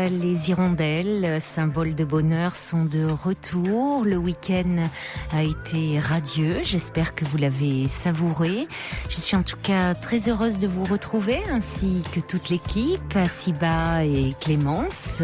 les hirondelles, symbole de bonheur, sont de retour. Le week-end a été radieux. J'espère que vous l'avez savouré. Je suis en tout cas très heureuse de vous retrouver, ainsi que toute l'équipe, Asiba et Clémence,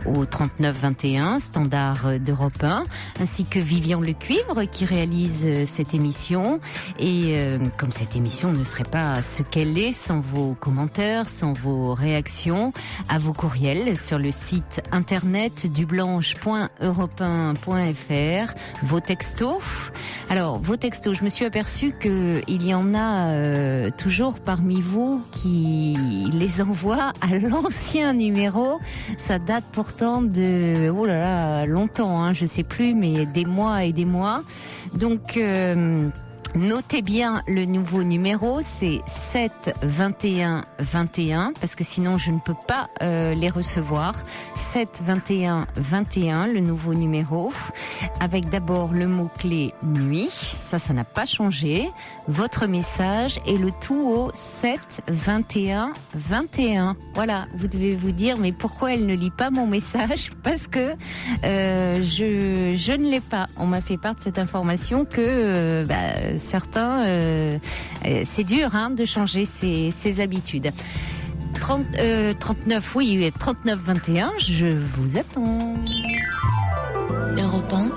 au 39-21, standard d'Europe 1, ainsi que Vivian Lecuivre qui réalise cette émission. Et comme cette émission ne serait pas ce qu'elle est sans vos commentaires, sans vos réactions, à vos courriels sur le site internet dublanche.europe1.fr, vos textos. Alors, vos textos, je me suis aperçue qu'il y en a toujours parmi vous qui les envoient à l'ancien numéro. Ça date pourtant de, oh là là, longtemps, hein, je sais plus, mais des mois et des mois. Donc, notez bien le nouveau numéro, c'est 7 21 21, parce que sinon je ne peux pas les recevoir. 7 21 21, le nouveau numéro, avec d'abord le mot-clé nuit, ça n'a pas changé, votre message et le tout au 7 21 21. Voilà, vous devez vous dire, mais pourquoi elle ne lit pas mon message? Parce que je ne l'ai pas. On m'a fait part de cette information que certains, c'est dur de changer ses habitudes. 39, oui, 39-21, je vous attends. Europe 1,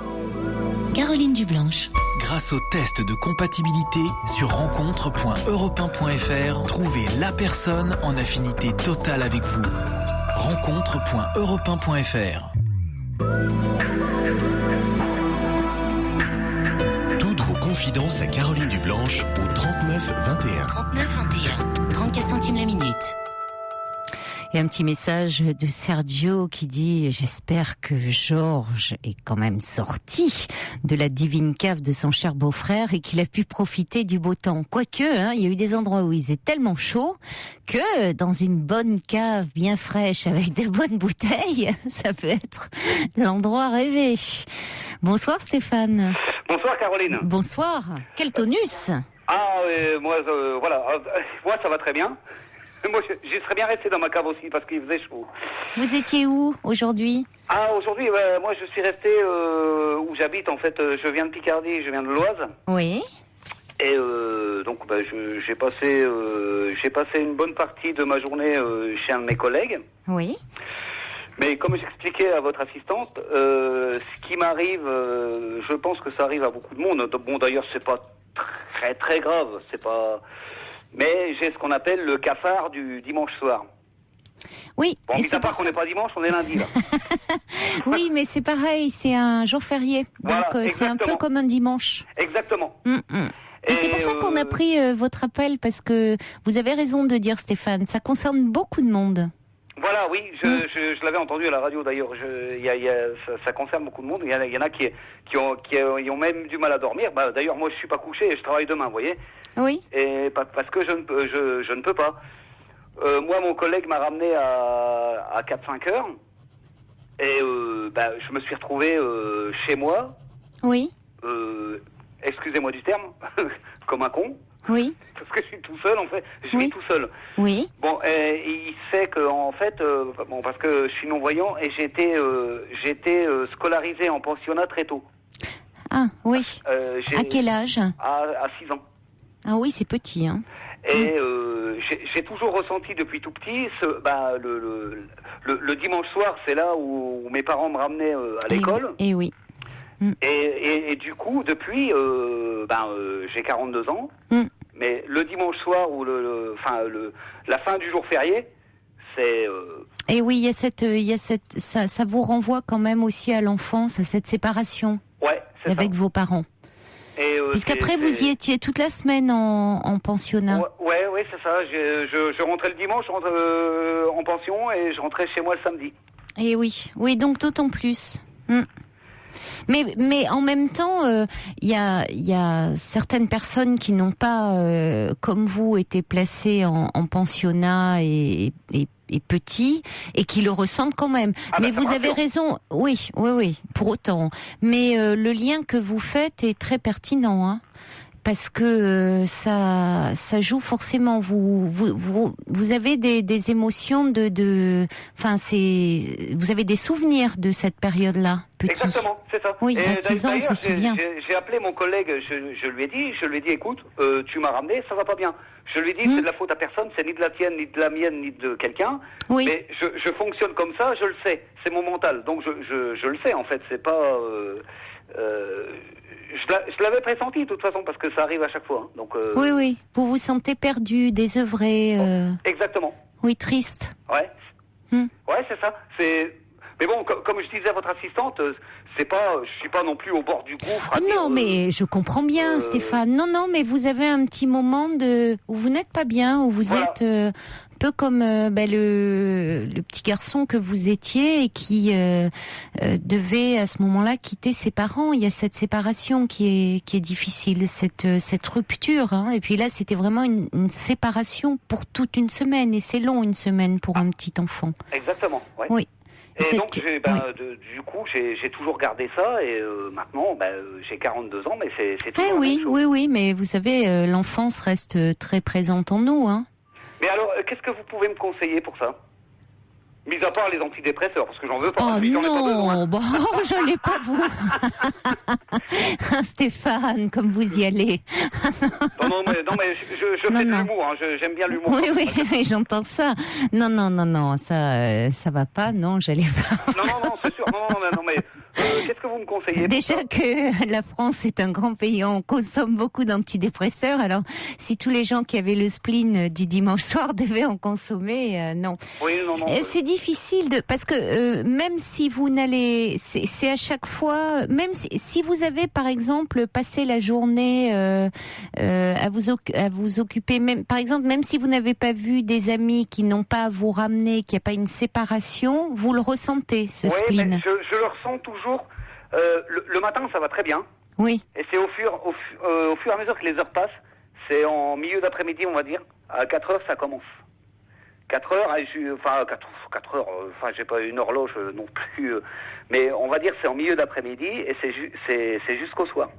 Caroline Dublanche. Grâce au test de compatibilité sur rencontre.europe1.fr, trouvez la personne en affinité totale avec vous. rencontre.europe1.fr. Confidence à Caroline Dublanche au 39 21. 39 21, 34 centimes la minute. Et un petit message de Sergio qui dit « J'espère que Georges est quand même sorti de la divine cave de son cher beau-frère et qu'il a pu profiter du beau temps. » Quoique, il y a eu des endroits où il faisait tellement chaud que dans une bonne cave bien fraîche avec de bonnes bouteilles, ça peut être l'endroit rêvé. Bonsoir Stéphane. Bonsoir Caroline. Bonsoir. Quel tonus. Moi ça va très bien. Moi j'y serais bien resté dans ma cave aussi parce qu'il faisait chaud. Vous étiez où aujourd'hui? Aujourd'hui, moi je suis resté où j'habite en fait. Je viens de Picardie, je viens de l'Oise. Oui. Et donc j'ai passé une bonne partie de ma journée chez un de mes collègues. Oui. Mais comme j'expliquais à votre assistante, ce qui m'arrive, je pense que ça arrive à beaucoup de monde. Bon, d'ailleurs, c'est pas très très grave, c'est pas. Mais j'ai ce qu'on appelle le cafard du dimanche soir. Oui. Bon, mis à part qu'on n'est pas dimanche, on est lundi là. Oui, mais c'est pareil, c'est un jour férié, donc voilà, c'est un peu comme un dimanche. Exactement. Et c'est pour ça qu'on a pris votre appel, parce que vous avez raison de dire, Stéphane, ça concerne beaucoup de monde. Voilà, oui, je l'avais entendu à la radio d'ailleurs. Ça concerne beaucoup de monde. Il y en a qui ont même du mal à dormir. D'ailleurs, moi, je suis pas couché et je travaille demain, vous voyez. Oui. Et parce que je ne peux pas. Moi, mon collègue m'a ramené à 4-5 heures et je me suis retrouvé chez moi. Oui. Excusez-moi du terme, comme un con. Oui. Parce que je suis tout seul, en fait. Je vis tout seul. Oui. Bon, il sait que, en fait, parce que je suis non-voyant et j'ai été scolarisé en pensionnat très tôt. Ah, oui. À quel âge? À 6 ans. Ah oui, c'est petit, hein. Et j'ai toujours ressenti depuis tout petit, le dimanche soir, c'est là où mes parents me ramenaient à l'école. Et oui. Et du coup, depuis, j'ai 42 ans. Mais le dimanche soir ou la fin du jour férié, c'est. Et oui, ça vous renvoie quand même aussi à l'enfance, à cette séparation. Ouais, c'est avec ça. vos parents. Puisqu'après vous y étiez toute la semaine en pensionnat. Ouais, c'est ça. Je rentrais le dimanche, je rentrais en pension et je rentrais chez moi le samedi. Et oui, donc d'autant plus. Mais en même temps, il y a certaines personnes qui n'ont pas, comme vous, été placées en pensionnat et petits et qui le ressentent quand même. Mais vous avez raison. Oui, pour autant. Mais le lien que vous faites est très pertinent, hein. parce que ça joue forcément. Vous avez des émotions vous avez des souvenirs de cette période-là, petit. Exactement, c'est ça. Oui, Et à 6 ans, on se souvient. J'ai appelé mon collègue, je lui ai dit, écoute, tu m'as ramené, ça va pas bien. Je lui ai dit, c'est de la faute à personne, c'est ni de la tienne, ni de la mienne, ni de quelqu'un. Oui. Mais je fonctionne comme ça, je le sais. C'est mon mental. Donc je le sais, en fait. C'est pas... je l'avais pressenti, de toute façon, parce que ça arrive à chaque fois. Hein. Donc, Oui. Vous vous sentez perdu, désœuvré. Exactement. Oui, triste. Ouais. Ouais, c'est ça. Mais bon, comme je disais à votre assistante, je suis pas non plus au bord du gouffre. Non, mais je comprends bien, Stéphane. Non, mais vous avez un petit moment où vous n'êtes pas bien, où vous êtes un peu comme le petit garçon que vous étiez et qui devait à ce moment-là quitter ses parents. Il y a cette séparation qui est difficile, cette rupture. Hein. Et puis là, c'était vraiment une séparation pour toute une semaine. Et c'est long, une semaine, pour un petit enfant. Exactement, ouais. Oui. Et donc, du coup, j'ai toujours gardé ça, et maintenant, j'ai 42 ans, mais c'est toujours la même chose. Oui, mais vous savez, l'enfance reste très présente en nous, hein. Mais alors, qu'est-ce que vous pouvez me conseiller pour ça ? Mis à part les antidépresseurs, parce que j'en veux pas. Oh j'en ai pas besoin. bon, je l'ai pas vous. Stéphane, comme vous y allez. non, mais je fais de l'humour, hein, j'aime bien l'humour. Oui, j'entends ça. Non, ça va pas, non, j'allais pas. Non, c'est sûr, non, mais qu'est-ce que vous me conseillez ? Déjà que la France est un grand pays, on consomme beaucoup d'antidépresseurs, alors si tous les gens qui avaient le spleen du dimanche soir devaient en consommer, non. Oui, non. C'est difficile parce que même si vous n'allez, c'est à chaque fois, même si vous avez par exemple passé la journée à vous occuper, même par exemple, même si vous n'avez pas vu des amis qui n'ont pas à vous ramener, qu'il n'y a pas une séparation, vous le ressentez, ce spleen. Mais je le ressens toujours. Le matin, ça va très bien. Oui. Et c'est au fur et à mesure que les heures passent, c'est en milieu d'après-midi, on va dire. À 4 heures, ça commence. 4 heures, 4 heures, j'ai pas une horloge non plus, mais on va dire c'est en milieu d'après-midi et c'est jusqu'au soir.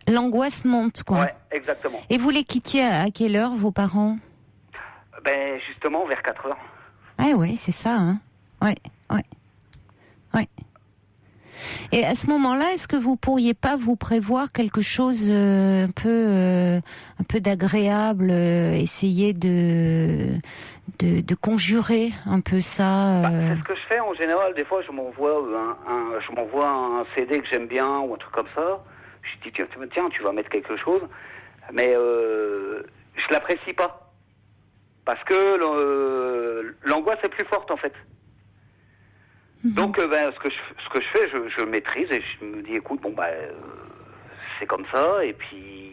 L'angoisse monte, quoi. Ouais, exactement. Et vous les quittiez à quelle heure, vos parents ? Justement, vers 4 heures. Ah ouais, c'est ça, hein. Ouais. Et à ce moment-là, est-ce que vous pourriez pas vous prévoir quelque chose un peu d'agréable, essayer de conjurer un peu ça C'est ce que je fais en général. Des fois, je m'envoie un CD que j'aime bien ou un truc comme ça. Je dis tiens, tu vas mettre quelque chose, mais je l'apprécie pas parce que l'angoisse est plus forte en fait. Donc, ce que je fais, je maîtrise et je me dis, écoute, c'est comme ça, et puis,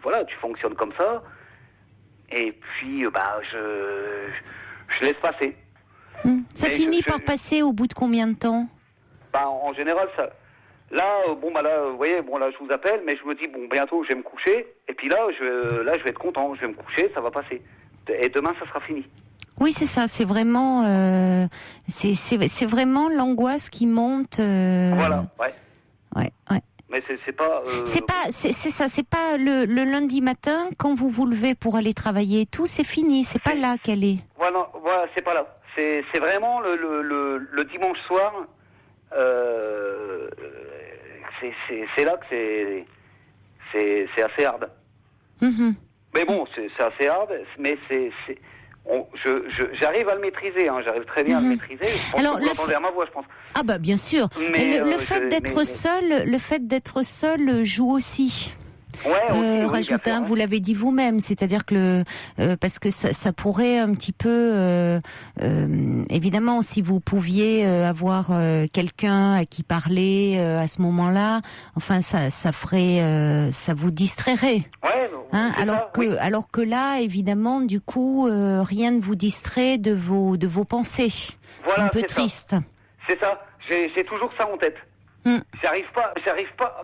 voilà, tu fonctionnes comme ça, et puis, je laisse passer. Ça finit par passer au bout de combien de temps ? En général, ça... Là, vous voyez, là, je vous appelle, mais je me dis, bientôt, je vais me coucher, et puis là, je vais être content, je vais me coucher, ça va passer. Et demain, ça sera fini. Oui, c'est ça. C'est vraiment, c'est vraiment l'angoisse qui monte. Voilà, ouais. Ouais. Mais c'est pas. C'est ça. C'est pas le lundi matin quand vous vous levez pour aller travailler et tout. C'est fini. C'est pas là qu'elle est. Voilà, c'est pas là. C'est vraiment le dimanche soir. C'est là que c'est assez hard. Mm-hmm. Mais bon, c'est assez hard, mais j'arrive à le maîtriser, hein, j'arrive très bien à le maîtriser. Alors, vous entendez à ma voix, je pense. Ah bien sûr. Mais le fait d'être seul joue aussi. Ouais, rajoute un, vous l'avez dit vous-même, c'est-à-dire que parce que ça pourrait un petit peu, évidemment, si vous pouviez avoir quelqu'un à qui parler à ce moment-là, enfin ça ferait, ça vous distrairait. Ouais. Alors que là, évidemment, du coup, rien ne vous distrait de vos pensées. Voilà, un peu tristes. C'est ça. J'ai toujours ça en tête. J'arrive pas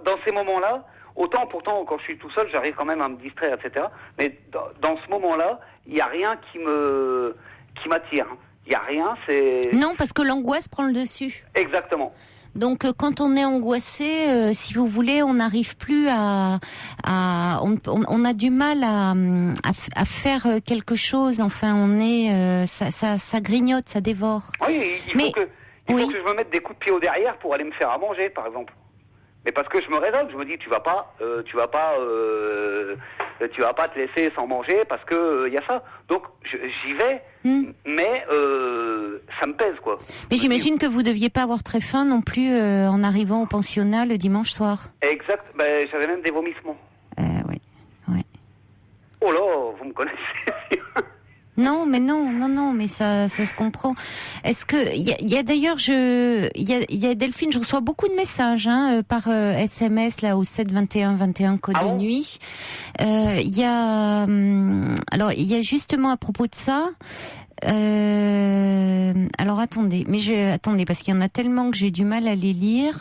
dans ces moments-là. Autant, pourtant, quand je suis tout seul, j'arrive quand même à me distraire, etc. Mais dans ce moment-là, il n'y a rien qui m'attire. Il n'y a rien, c'est... Non, parce que l'angoisse prend le dessus. Exactement. Donc quand on est angoissé, si vous voulez, on n'arrive plus on a du mal à faire quelque chose. Enfin, on est ça grignote, ça dévore. Oui, il faut que je me mette des coups de pied au derrière pour aller me faire à manger, par exemple. Mais parce que je me raisonne, je me dis tu vas pas te laisser sans manger parce que y a ça. Donc j'y vais, mais ça me pèse quoi. Mais j'imagine que vous deviez pas avoir très faim non plus en arrivant au pensionnat le dimanche soir. Exact. J'avais même des vomissements. Oui. Oh là, vous me connaissez. Non, mais ça se comprend. Est-ce que il y a d'ailleurs il y a Delphine, je reçois beaucoup de messages par SMS là au 7 21 21 code de nuit. Il y a justement à propos de ça. Alors attendez parce qu'il y en a tellement que j'ai du mal à les lire.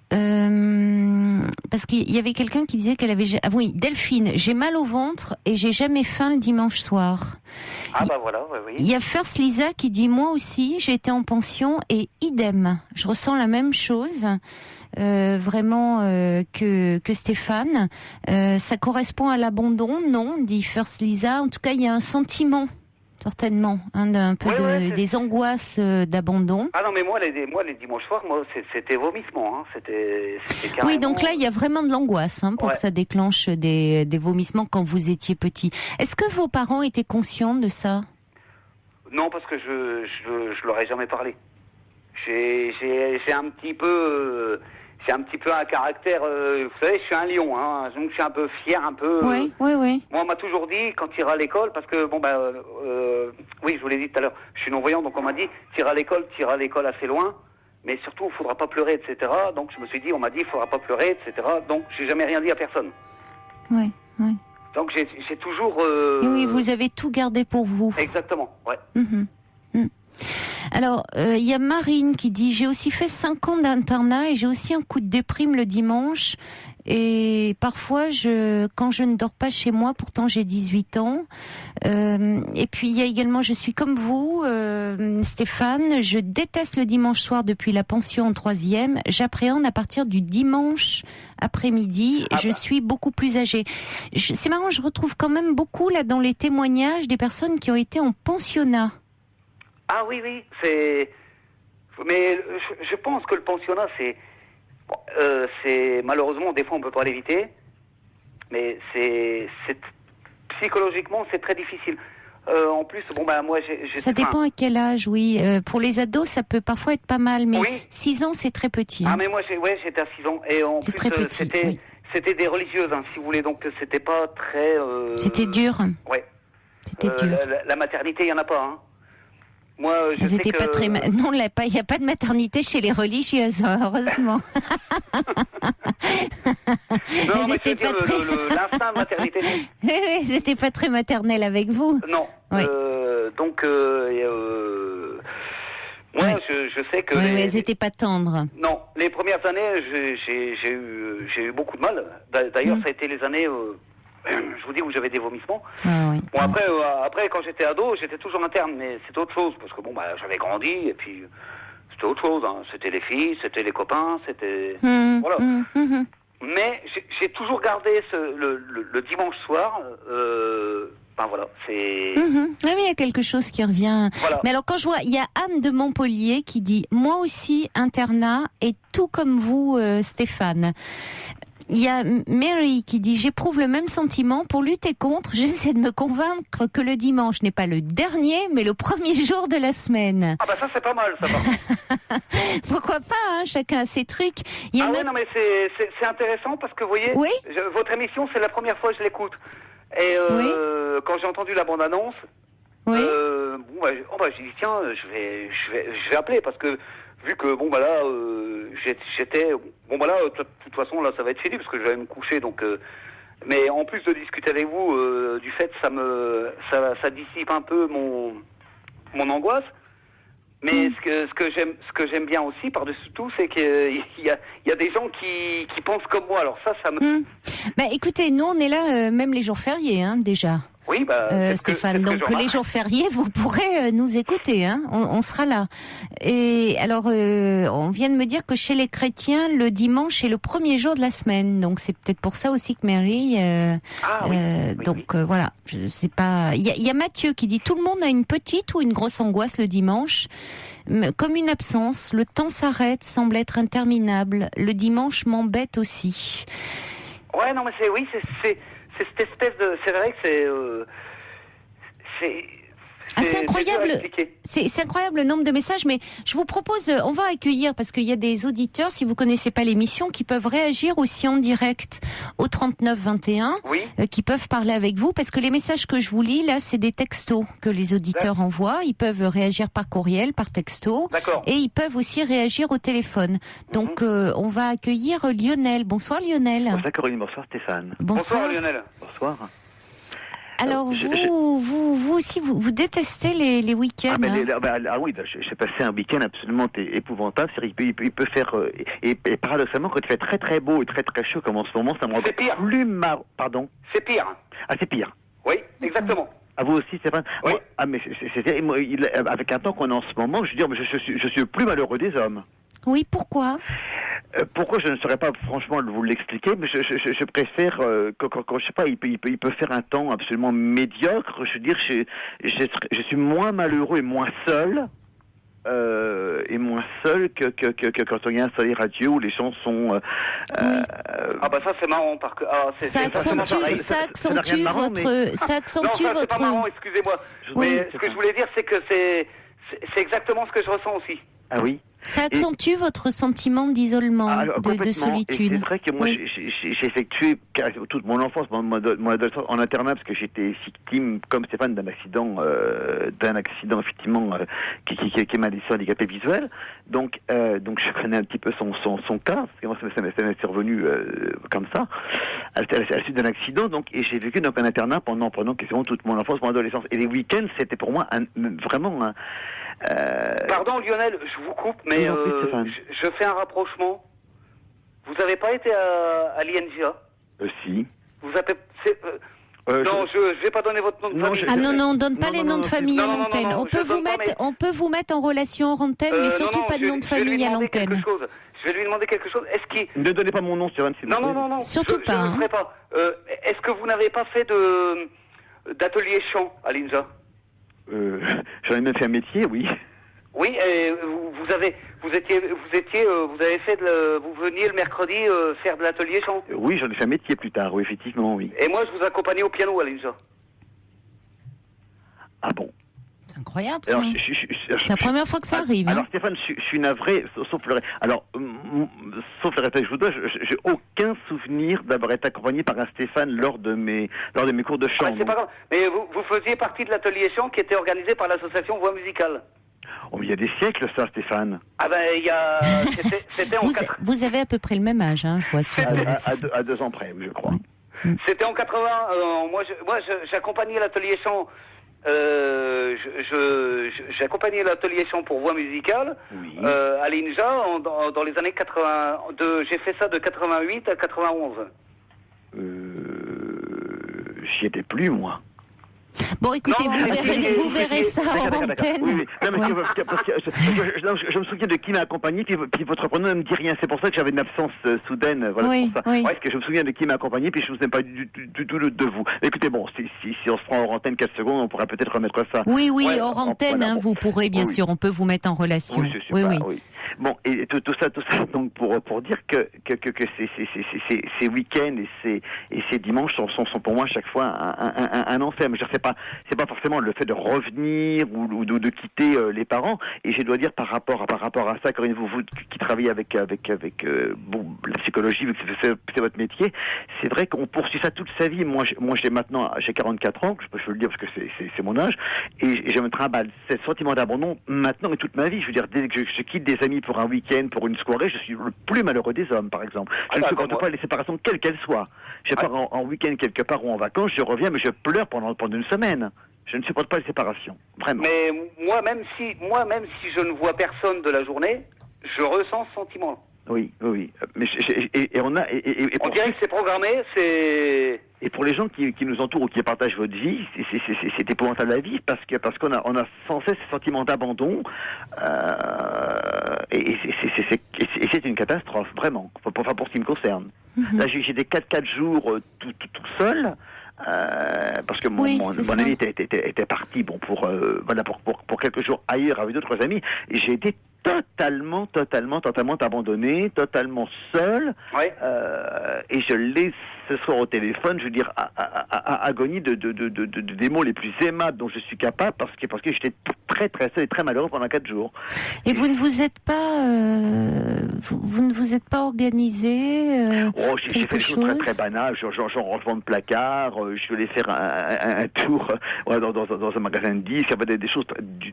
Parce qu'il y avait quelqu'un qui disait qu'elle avait... Ah oui, Delphine, j'ai mal au ventre et j'ai jamais faim le dimanche soir. Ah bah voilà, oui. Il y a First Lisa qui dit, moi aussi, j'ai été en pension et idem. Je ressens la même chose, vraiment, que Stéphane. Ça correspond à l'abandon, non, dit First Lisa. En tout cas, il y a un sentiment. Certainement, d'un peu des angoisses d'abandon. Ah non, mais moi les dimanches soirs, c'était vomissement, c'était carrément... Oui, donc là il y a vraiment de l'angoisse pour que ça déclenche des vomissements quand vous étiez petit. Est-ce que vos parents étaient conscients de ça? Non, parce que je leur ai jamais parlé. J'ai un petit peu un caractère, vous savez, je suis un lion, donc je suis un peu fier, un peu... Oui. Moi, on m'a toujours dit, quand tu iras à l'école, parce que, oui, je vous l'ai dit tout à l'heure, je suis non-voyant, donc on m'a dit, tu iras à l'école assez loin, mais surtout, il ne faudra pas pleurer, etc. Donc, je me suis dit, on m'a dit, il ne faudra pas pleurer, etc. Donc, j'ai jamais rien dit à personne. Oui. Donc, j'ai toujours... Oui, vous avez tout gardé pour vous. Exactement, ouais. Alors, il y a Marine qui dit, j'ai aussi fait 5 ans d'internat et j'ai aussi un coup de déprime le dimanche. Et parfois, quand je ne dors pas chez moi, pourtant j'ai 18 ans. Et puis, il y a également, je suis comme vous, Stéphane, je déteste le dimanche soir depuis la pension en 3e. J'appréhende à partir du dimanche après-midi. Je suis beaucoup plus âgée. C'est marrant, je retrouve quand même beaucoup là dans les témoignages des personnes qui ont été en pensionnat. Ah oui, mais je pense que le pensionnat, c'est malheureusement, des fois on peut pas l'éviter, mais c'est psychologiquement c'est très difficile. En plus, moi j'ai ça dépend à quel âge, oui. Pour les ados, ça peut parfois être pas mal, mais 6 ans c'est très petit. Ah mais moi j'étais à 6 ans et en plus très petit, c'était des religieuses, si vous voulez, donc c'était pas très... C'était dur. Ouais. C'était dur. La maternité, il y en a pas, Moi, je Elles sais étaient que... pas très... Non, il n'y a pas de maternité chez les religieuses, heureusement. Non, mais je veux dire, l'instinct de maternité. Elles n'étaient pas très maternelles avec vous. Non. Oui. Donc, moi, je sais que... Oui, mais elles n'étaient pas tendres. Non. Les premières années, j'ai eu beaucoup de mal. D'ailleurs, ça a été les années... je vous dis où j'avais des vomissements. Ah, oui. Bon, après, quand j'étais ado, j'étais toujours interne, mais c'était autre chose, parce que j'avais grandi, et puis c'était autre chose, C'était les filles, c'était les copains, c'était... voilà. Mais j'ai toujours gardé le dimanche soir, voilà, c'est... Oui, mais il y a quelque chose qui revient. Voilà. Mais alors, quand je vois, il y a Anne de Montpellier qui dit, moi aussi, internat, et tout comme vous, Stéphane. Il y a Mary qui dit, j'éprouve le même sentiment. Pour lutter contre, j'essaie de me convaincre que le dimanche n'est pas le dernier, mais le premier jour de la semaine. Ah ça c'est pas mal, ça va. Pourquoi pas, chacun a ses trucs. Non mais c'est intéressant parce que vous voyez, votre émission c'est la première fois que je l'écoute. Et quand j'ai entendu la bande-annonce, j'ai dit tiens, je vais appeler parce que vu que j'étais de toute façon là ça va être fini parce que je vais me coucher donc mais en plus de discuter avec vous du fait ça dissipe un peu mon angoisse, mais ce que j'aime bien aussi par-dessus tout c'est qu'il y a des gens qui pensent comme moi, alors ça me... Écoutez, nous on est là même les jours fériés déjà. Oui, Stéphane. Donc les jours fériés, vous pourrez nous écouter. Hein, on sera là. Et alors, on vient de me dire que chez les chrétiens, le dimanche est le premier jour de la semaine. Donc c'est peut-être pour ça aussi que Mary. Voilà, je sais pas. Il y a Mathieu qui dit tout le monde a une petite ou une grosse angoisse le dimanche. Comme une absence, le temps s'arrête, semble être interminable. Le dimanche m'embête aussi. Ouais, non, mais c'est cette espèce de... C'est vrai que c'est incroyable. C'est incroyable le nombre de messages, mais je vous propose, on va accueillir, parce qu'il y a des auditeurs, si vous connaissez pas l'émission, qui peuvent réagir aussi en direct au 39 21, qui peuvent parler avec vous, parce que les messages que je vous lis, là, c'est des textos que les auditeurs envoient. Ils peuvent réagir par courriel, par texto. D'accord. Et ils peuvent aussi réagir au téléphone. Donc, on va accueillir Lionel. Bonsoir Lionel. Bonsoir Caroline, bonsoir Stéphane. Bonsoir Lionel. Bonsoir. Alors, vous aussi, vous détestez les week-ends. J'ai passé un week-end absolument épouvantable. Il peut faire... Et paradoxalement, quand il fait très très beau et très très chaud, comme en ce moment, ça me rend plus marrant. Pardon ? C'est pire. Ah, c'est pire. Oui, exactement. À vous aussi, Stéphane ? Oui. Avec un temps qu'on a en ce moment, je veux dire, je suis le plus malheureux des hommes. Oui, pourquoi ? Pourquoi je ne saurais pas franchement vous l'expliquer, mais je préfère quand je sais pas, il peut faire un temps absolument médiocre. Je veux dire, je suis moins malheureux et moins seul que quand on y a un soleil radieux où les gens sont. Ah bah ça c'est marrant parce que ça accentue votre. C'est pas marrant, excusez-moi. Mais ce que je voulais dire, c'est que c'est exactement ce que je ressens aussi. Ah oui. Ça accentue votre sentiment d'isolement, de solitude. Et c'est vrai que moi, j'ai effectué toute mon enfance, mon adolescence en internat, parce que j'étais victime, comme Stéphane, d'un accident effectivement qui m'a laissé handicapé visuel. Donc je connais un petit peu son cas, parce que moi ça m'est survenu comme ça, à la suite d'un accident. Donc et j'ai vécu donc un internat pendant quasiment toute mon enfance, mon adolescence. Et les week-ends, c'était pour moi vraiment un Pardon Lionel, je vous coupe, mais je fais un rapprochement. Vous n'avez pas été à l'INGA ? Si. Vous avez... non, je ne vais pas donner votre nom de famille. On ne donne pas les noms de famille à l'antenne. On peut vous mettre en relation hors antenne, mais surtout pas de nom de famille à l'antenne. Je vais lui demander quelque chose. Est-ce qu'il... Ne donnez pas mon nom, Stéphane. Non. Surtout pas. Je ne le ferai pas. Est-ce que vous n'avez pas fait d'atelier chant à l'INGA ? J'en ai même fait un métier, oui. Oui, et vous veniez le mercredi faire de l'atelier chant. Oui, j'en ai fait un métier plus tard, oui, effectivement, oui. Et moi, je vous accompagnais au piano à l'INGA. Ah bon ? C'est incroyable, ça. C'est la première fois que ça arrive. Alors, Stéphane, je suis navré, sauf le respect que je vous dois, j'ai aucun souvenir d'avoir été accompagné par un Stéphane lors de mes cours de chant. C'est pas grave. Mais vous faisiez partie de l'atelier chant qui était organisé par l'association Voix Musicale. Oh, mais il y a des siècles, ça, Stéphane. Ah ben, c'était en... Vous avez à peu près le même âge, hein, je vois. À 2 ans près, je crois. C'était en 80. Moi, j'accompagnais l'atelier chant... j'accompagnais l'atelier chant pour voix musicale à l'INGA dans les années 80. J'ai fait ça de 88 à 91. J'y étais plus, moi. Bon, écoutez, vous verrez ça en antenne. Oui. Non, mais je me souviens de qui m'a accompagné, puis votre prénom ne me dit rien. C'est pour ça que j'avais une absence soudaine. Voilà, oui, pour ça. Oui. Parce que je me souviens de qui m'a accompagné, puis je ne me souviens pas du tout de vous. Écoutez, bon, si on se prend hors antenne 4 secondes, on pourrait peut-être remettre ça. Oui, hors antenne, vous pourrez, bien sûr, on peut vous mettre en relation. Oui. Bon, et tout ça, donc pour dire que ces week-ends et ces dimanches sont pour moi à chaque fois un enfer. Mais c'est pas forcément le fait de revenir ou de quitter les parents. Et je dois dire par rapport à ça, Corinne, vous qui travaillez avec la psychologie, vu que c'est votre métier, c'est vrai qu'on poursuit ça toute sa vie. Moi j'ai 44 ans, je peux le dire parce que c'est mon âge, et je me trimballe ce sentiment d'abandon maintenant et toute ma vie. Je veux dire, dès que je quitte des amis pour un week-end, pour une soirée, je suis le plus malheureux des hommes, par exemple. Je ne supporte pas les séparations, quelles qu'elles soient. Je pars en week-end quelque part ou en vacances, je reviens, mais je pleure pendant une semaine. Je ne supporte pas les séparations, vraiment. Mais moi, même si je ne vois personne de la journée, je ressens ce sentiment. Oui. Mais on dirait que c'est programmé, c'est... Et pour les gens qui nous entourent ou qui partagent votre vie, c'est épouvantable à vivre parce qu'on a sans cesse ce sentiment d'abandon et c'est une catastrophe vraiment. Enfin pour ce qui me concerne. Là j'ai des 4 jours tout seul. Parce que mon ami était parti pour quelques jours ailleurs avec d'autres amis et j'ai été totalement abandonné, totalement seul. Ouais. Et je l'ai ce soir au téléphone, je veux dire, à agonie des mots les plus aimables dont je suis capable parce que j'étais très très seul et très malheureux pendant 4 jours. Et vous ne vous êtes pas, vous ne vous êtes pas organisé j'ai fait des choses très très banales, genre rangement de placard, je voulais faire un tour dans un magasin de disques, il y avait des choses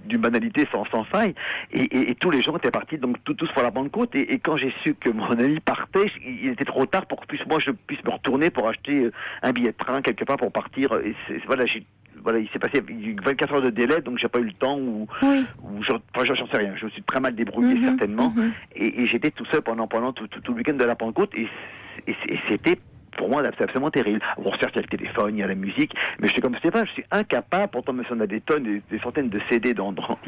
d'une banalité sans faille, et tous les gens étaient partis donc tous pour la Pentecôte, et quand j'ai su que mon ami partait, il était trop tard pour que je puisse me retourner pour acheter un billet de train quelque part pour partir, et il s'est passé 24 heures de délai, donc j'ai pas eu le temps j'en sais rien. Je me suis très mal débrouillé certainement, et j'étais tout seul pendant tout le week-end de la Pentecôte, et c'était pour moi c'est absolument terrible. Bon, certes il y a le téléphone, il y a la musique, mais je suis comme Stéphane, je suis incapable, pourtant même si on a des tonnes, des centaines de CD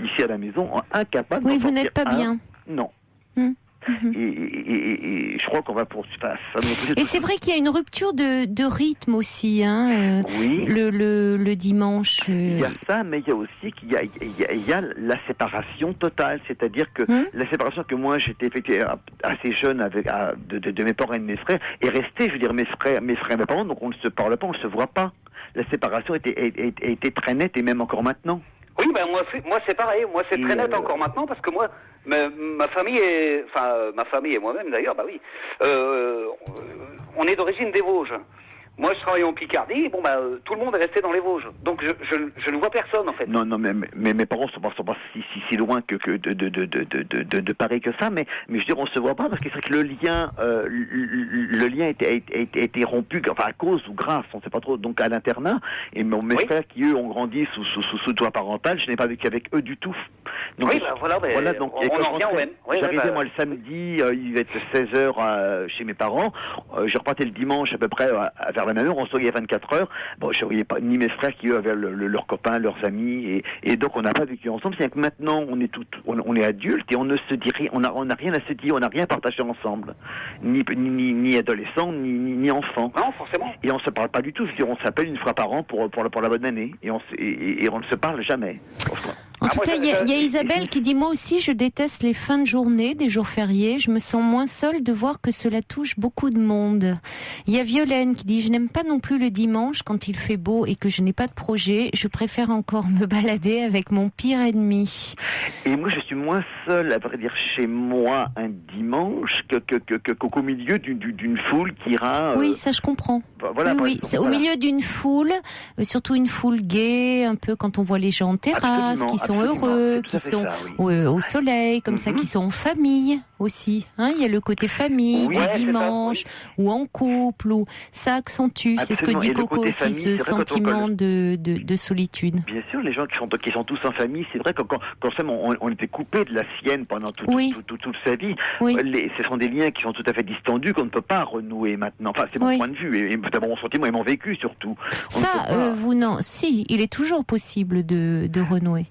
ici à la maison, incapable. Oui, vous n'êtes pas bien. Non. Et je crois qu'on va poursuivre. Et c'est vrai qu'il y a une rupture de rythme aussi, hein. Oui. Le dimanche. Il y a ça, mais il y a aussi qu'il y a la séparation totale, c'est-à-dire que la séparation que moi j'étais effectuée assez jeune de mes parents et de mes frères est restée. Je veux dire, mes frères et mes parents, donc on ne se parle pas, on ne se voit pas. La séparation était très nette et même encore maintenant. Oui, ben moi c'est pareil. Moi c'est très net encore maintenant parce que moi ma famille ma famille et moi-même d'ailleurs, bah oui, on est d'origine des Vosges. Moi, je travaille en Picardie. Bon, tout le monde est resté dans les Vosges. Donc, je ne vois personne, en fait. Non, mais mes parents sont pas si loin que de Paris que ça. Mais je veux dire, on se voit pas parce que c'est vrai que le lien était rompu, enfin, à cause ou grâce, on sait pas trop. Donc, à l'internat. Et mes frères qui, eux, ont grandi sous toit parental, je n'ai pas vécu avec eux du tout. Donc, oui, voilà, donc, on en revient au même. J'arrivais, moi, le samedi, il va être 16h chez mes parents. Je repartais le dimanche, à peu près, vers la même heure, on se voyait 24 heures. Bon, je ne voyais pas ni mes frères qui, eux, avaient leurs copains, leurs amis, et donc on n'a pas vécu ensemble. C'est que maintenant, on est adultes et on ne se dit rien, on n'a rien à se dire, on n'a rien partagé ensemble. Ni adolescents, ni enfants. Non, forcément. Et on se parle pas du tout. C'est-à-dire, on s'appelle une fois par an pour la bonne année. Et on ne se parle jamais. En tout cas, il y a Isabelle qui dit « Moi aussi, je déteste les fins de journée, des jours fériés. Je me sens moins seule de voir que cela touche beaucoup de monde. » Il y a Violaine qui dit « Je n'aime pas non plus le dimanche quand il fait beau et que je n'ai pas de projet. Je préfère encore me balader avec mon pire ennemi. » Et moi, je suis moins seule, à vrai dire, chez moi un dimanche qu'au milieu d'une foule qui ira... Oui, ça je comprends. Oui, c'est au milieu d'une foule, surtout une foule gaie, un peu quand on voit les gens en terrasse, qui sont heureux, qui sont au soleil, comme ça, qui sont en famille aussi. Hein, il y a le côté famille du dimanche, ou en couple, ou ça accentue. C'est ce que dit Coco aussi, ce sentiment de solitude. Bien sûr, les gens qui sont tous en famille, c'est vrai que quand on était coupés de la sienne pendant toute sa vie, ce sont des liens qui sont tout à fait distendus qu'on ne peut pas renouer maintenant. Enfin, c'est mon point de vue, et notamment mon sentiment et mon vécu surtout. Si, il est toujours possible de renouer.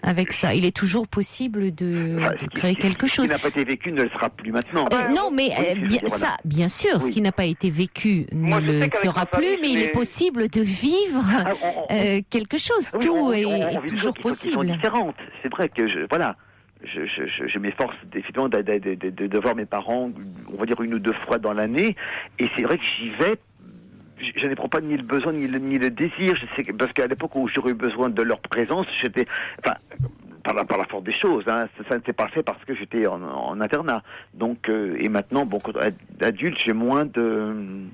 Avec ça, il est toujours possible de créer quelque chose. Ce qui n'a pas été vécu ne le sera plus maintenant. Non, mais bien sûr, ce qui n'a pas été vécu ne le sera plus, mais il est possible de vivre quelque chose. Tout est toujours possible. Sont différentes. C'est vrai que je m'efforce effectivement de voir mes parents, on va dire 1 ou 2 fois dans l'année, et c'est vrai que j'y vais. Je n'éprouve pas ni le besoin ni le désir. Je sais parce qu'à l'époque où j'aurais eu besoin de leur présence, j'étais, par la force des choses, hein, ça ne s'est pas fait parce que j'étais en internat. Donc et maintenant, adulte, j'ai moins de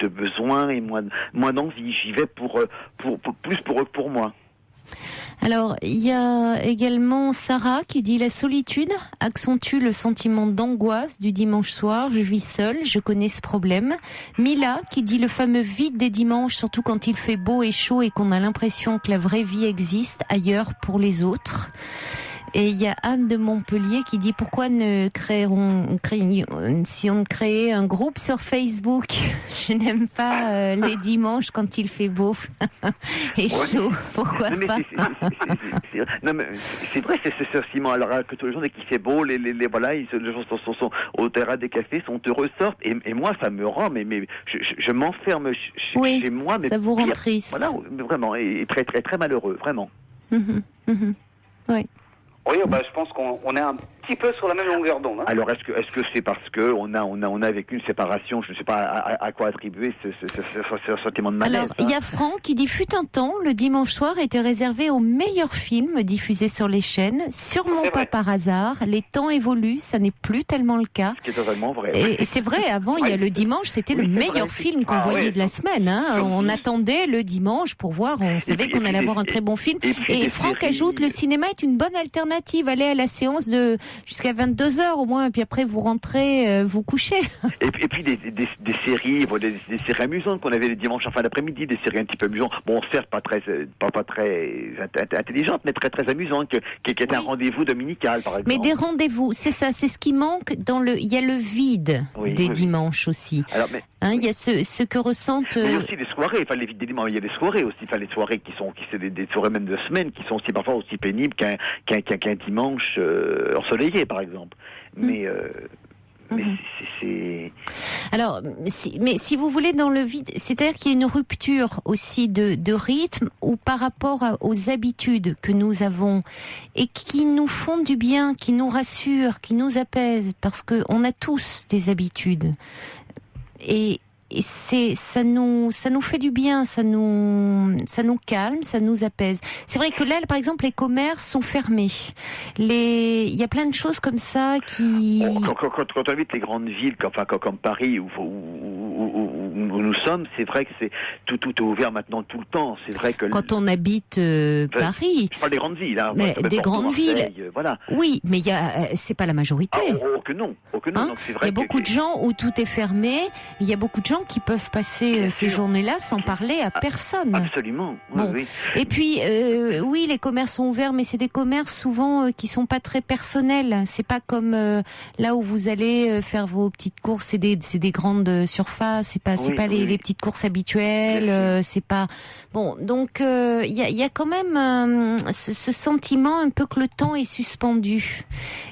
besoins et moins d'envie. J'y vais plus pour eux que pour moi. Alors, il y a également Sarah qui dit « La solitude accentue le sentiment d'angoisse du dimanche soir. Je vis seule, je connais ce problème. » Mila qui dit « Le fameux vide des dimanches, surtout quand il fait beau et chaud et qu'on a l'impression que la vraie vie existe ailleurs pour les autres. » Et il y a Anne de Montpellier qui dit pourquoi si on créait un groupe sur Facebook. Je n'aime pas les dimanches quand il fait beau et chaud. Pourquoi pas? Non mais c'est vrai, c'est Simon. Alors que tous les jours dès qu'il fait beau, les gens sont au terrain des cafés, sont heureux, sortent. Et moi, ça me rend, mais je m'enferme chez moi. Mais ça vous rend pire. triste. Voilà, vraiment, et très très très malheureux, vraiment. Oui. Oui, je pense qu'on est un petit peu sur la même longueur d'onde. Hein. Alors, est-ce que c'est parce que on a vécu une séparation, je ne sais pas à quoi attribuer ce sentiment de malaise. Alors, il y a Franck qui dit fut un temps, le dimanche soir était réservé aux meilleurs films diffusés sur les chaînes. Sûrement pas par hasard. Les temps évoluent, ça n'est plus tellement le cas. Ce qui est totalement vrai. Et c'est vrai, avant, il y a le dimanche, c'était le meilleur film qu'on voyait de la semaine. Hein. On attendait le dimanche pour voir, on savait qu'on allait avoir un très bon film. Et Franck ajoute, le cinéma est une bonne alternative. Allez à la séance jusqu'à 22h au moins, et puis après vous rentrez, vous couchez. Et puis des séries, des séries amusantes qu'on avait les dimanches en fin d'après-midi, des séries un petit peu amusantes. Bon, certes pas très intelligentes, mais très très amusantes, qui est un rendez-vous dominical par exemple. Mais des rendez-vous, c'est ça, c'est ce qui manque il y a le vide des dimanches aussi. Alors, il y a ce que ressentent. Mais il y a aussi des soirées, des dimanches, il y a des soirées aussi, des soirées qui sont des soirées même de semaine, qui sont aussi parfois aussi pénibles qu'un dimanche ensoleillé par exemple. Mais c'est... Alors, mais si vous voulez, dans le vide, c'est-à-dire qu'il y a une rupture aussi de rythme ou par rapport aux habitudes que nous avons et qui nous font du bien, qui nous rassurent, qui nous apaisent, parce qu'on a tous des habitudes. Et ça nous fait du bien, ça nous calme, ça nous apaise. C'est vrai que là, par exemple, les commerces sont fermés. Il y a plein de choses comme ça qui... Quand on habite les grandes villes, comme Paris, où nous sommes, c'est vrai que tout est ouvert maintenant tout le temps. C'est vrai que quand on habite Paris, je parle des grandes villes, hein, mais des grandes villes, voilà. Oui, mais c'est pas la majorité. Que non. Hein, donc c'est vrai. Il y a beaucoup de gens où tout est fermé. Il y a beaucoup de gens qui peuvent passer ces journées-là sans parler à personne. Absolument. Oui. Et puis, oui, les commerces sont ouverts, mais c'est des commerces souvent qui sont pas très personnels. C'est pas comme là où vous allez faire vos petites courses. C'est des grandes surfaces. C'est pas les petites courses habituelles. C'est pas bon. Donc, il y a quand même ce sentiment un peu que le temps est suspendu,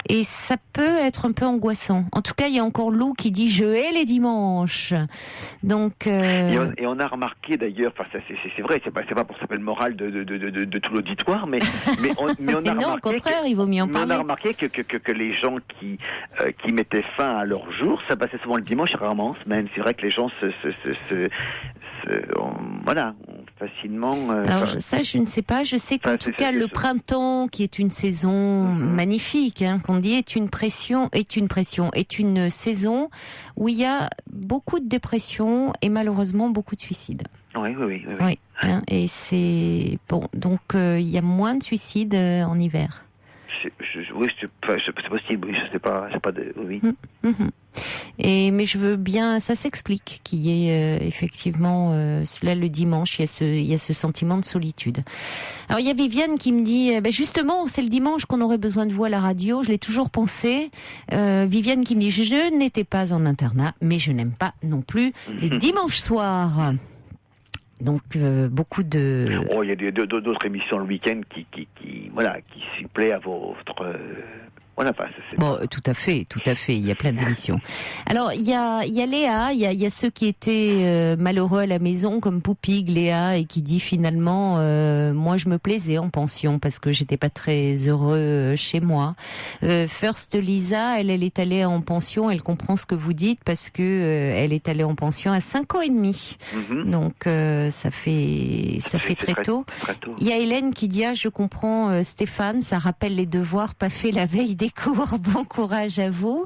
et ça peut être un peu angoissant. En tout cas, il y a encore Lou qui dit je hais les dimanches. Donc et on a remarqué d'ailleurs, c'est vrai, c'est pas pour s'appeler le moral de tout l'auditoire, mais on a remarqué. Non, au contraire, il vaut mieux en parler. On a remarqué que les gens qui mettaient fin à leur jour, ça passait souvent le dimanche, rarement en semaine. C'est vrai que les gens facilement. Alors ça, je ne sais pas. Je sais qu'en tout cas, le printemps, qui est une saison magnifique, qu'on dit est une saison où il y a beaucoup de dépression et malheureusement beaucoup de suicides. Oui. Et c'est bon. Donc il y a moins de suicides en hiver. Oui, c'est possible. Oui, je sais pas. Oui. Mais je veux bien, ça s'explique qu'il y ait effectivement là le dimanche, il y a ce sentiment de solitude. Alors il y a Viviane qui me dit, justement c'est le dimanche qu'on aurait besoin de vous à la radio. Je l'ai toujours pensé. Viviane qui me dit, je n'étais pas en internat, mais je n'aime pas non plus les dimanches soirs. Donc beaucoup de. Il y a d'autres émissions le week-end qui suppléent à votre. Tout à fait. Il y a plein d'émissions. Alors il y a Léa, il y a ceux qui étaient malheureux à la maison comme Poupig, Léa, et qui dit finalement moi je me plaisais en pension parce que j'étais pas très heureux chez moi. First Lisa, elle est allée en pension, elle comprend ce que vous dites parce que elle est allée en pension à 5 ans et demi. Donc ça fait très tôt. Il y a Hélène qui dit je comprends Stéphane, ça rappelle les devoirs pas faits la veille des cours, bon courage à vous.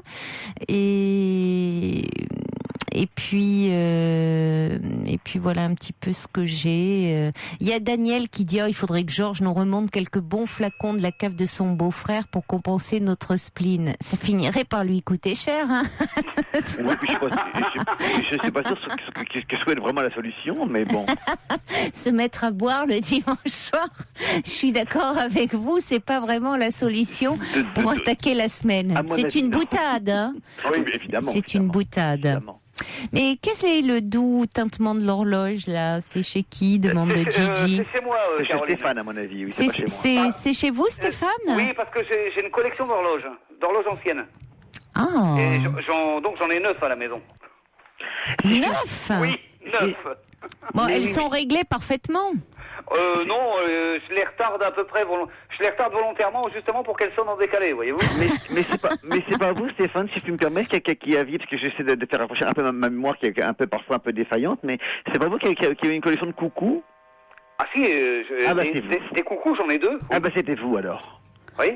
Et puis Et puis voilà un petit peu ce que j'ai. Il y a Daniel qui dit il faudrait que Georges nous remonte quelques bons flacons de la cave de son beau-frère pour compenser notre spleen. Ça finirait par lui coûter cher. Hein. Oui, je suis pas sûr que ce soit vraiment la solution, mais bon. Se mettre à boire le dimanche soir, je suis d'accord avec vous, c'est pas vraiment la solution pour attaquer la semaine. C'est une boutade. Hein. Oui, évidemment. C'est une boutade. Évidemment. Mais qu'est-ce que le doux tintement de l'horloge là? C'est chez qui? Demande Gigi. C'est chez moi, C'est chez Caroline. Stéphane, à mon avis. Oui, c'est pas chez moi. C'est chez vous, Stéphane? Oui, parce que j'ai une collection d'horloges anciennes. Ah. Et donc j'en ai 9 à la maison. 9? Oui, 9. Bon, elles sont réglées parfaitement. Non, je les retarde à peu près, je les retarde volontairement justement pour qu'elles sonnent en décalé, voyez-vous. Mais c'est pas vous, Stéphane, si je puis me permettre, qui a vie, parce que j'essaie de faire rapprocher un peu ma mémoire qui est parfois un peu défaillante, mais c'est pas vous qui avez une collection de coucous? Ah si, des coucous, j'en ai 2. Ah bah c'était vous alors. Oui.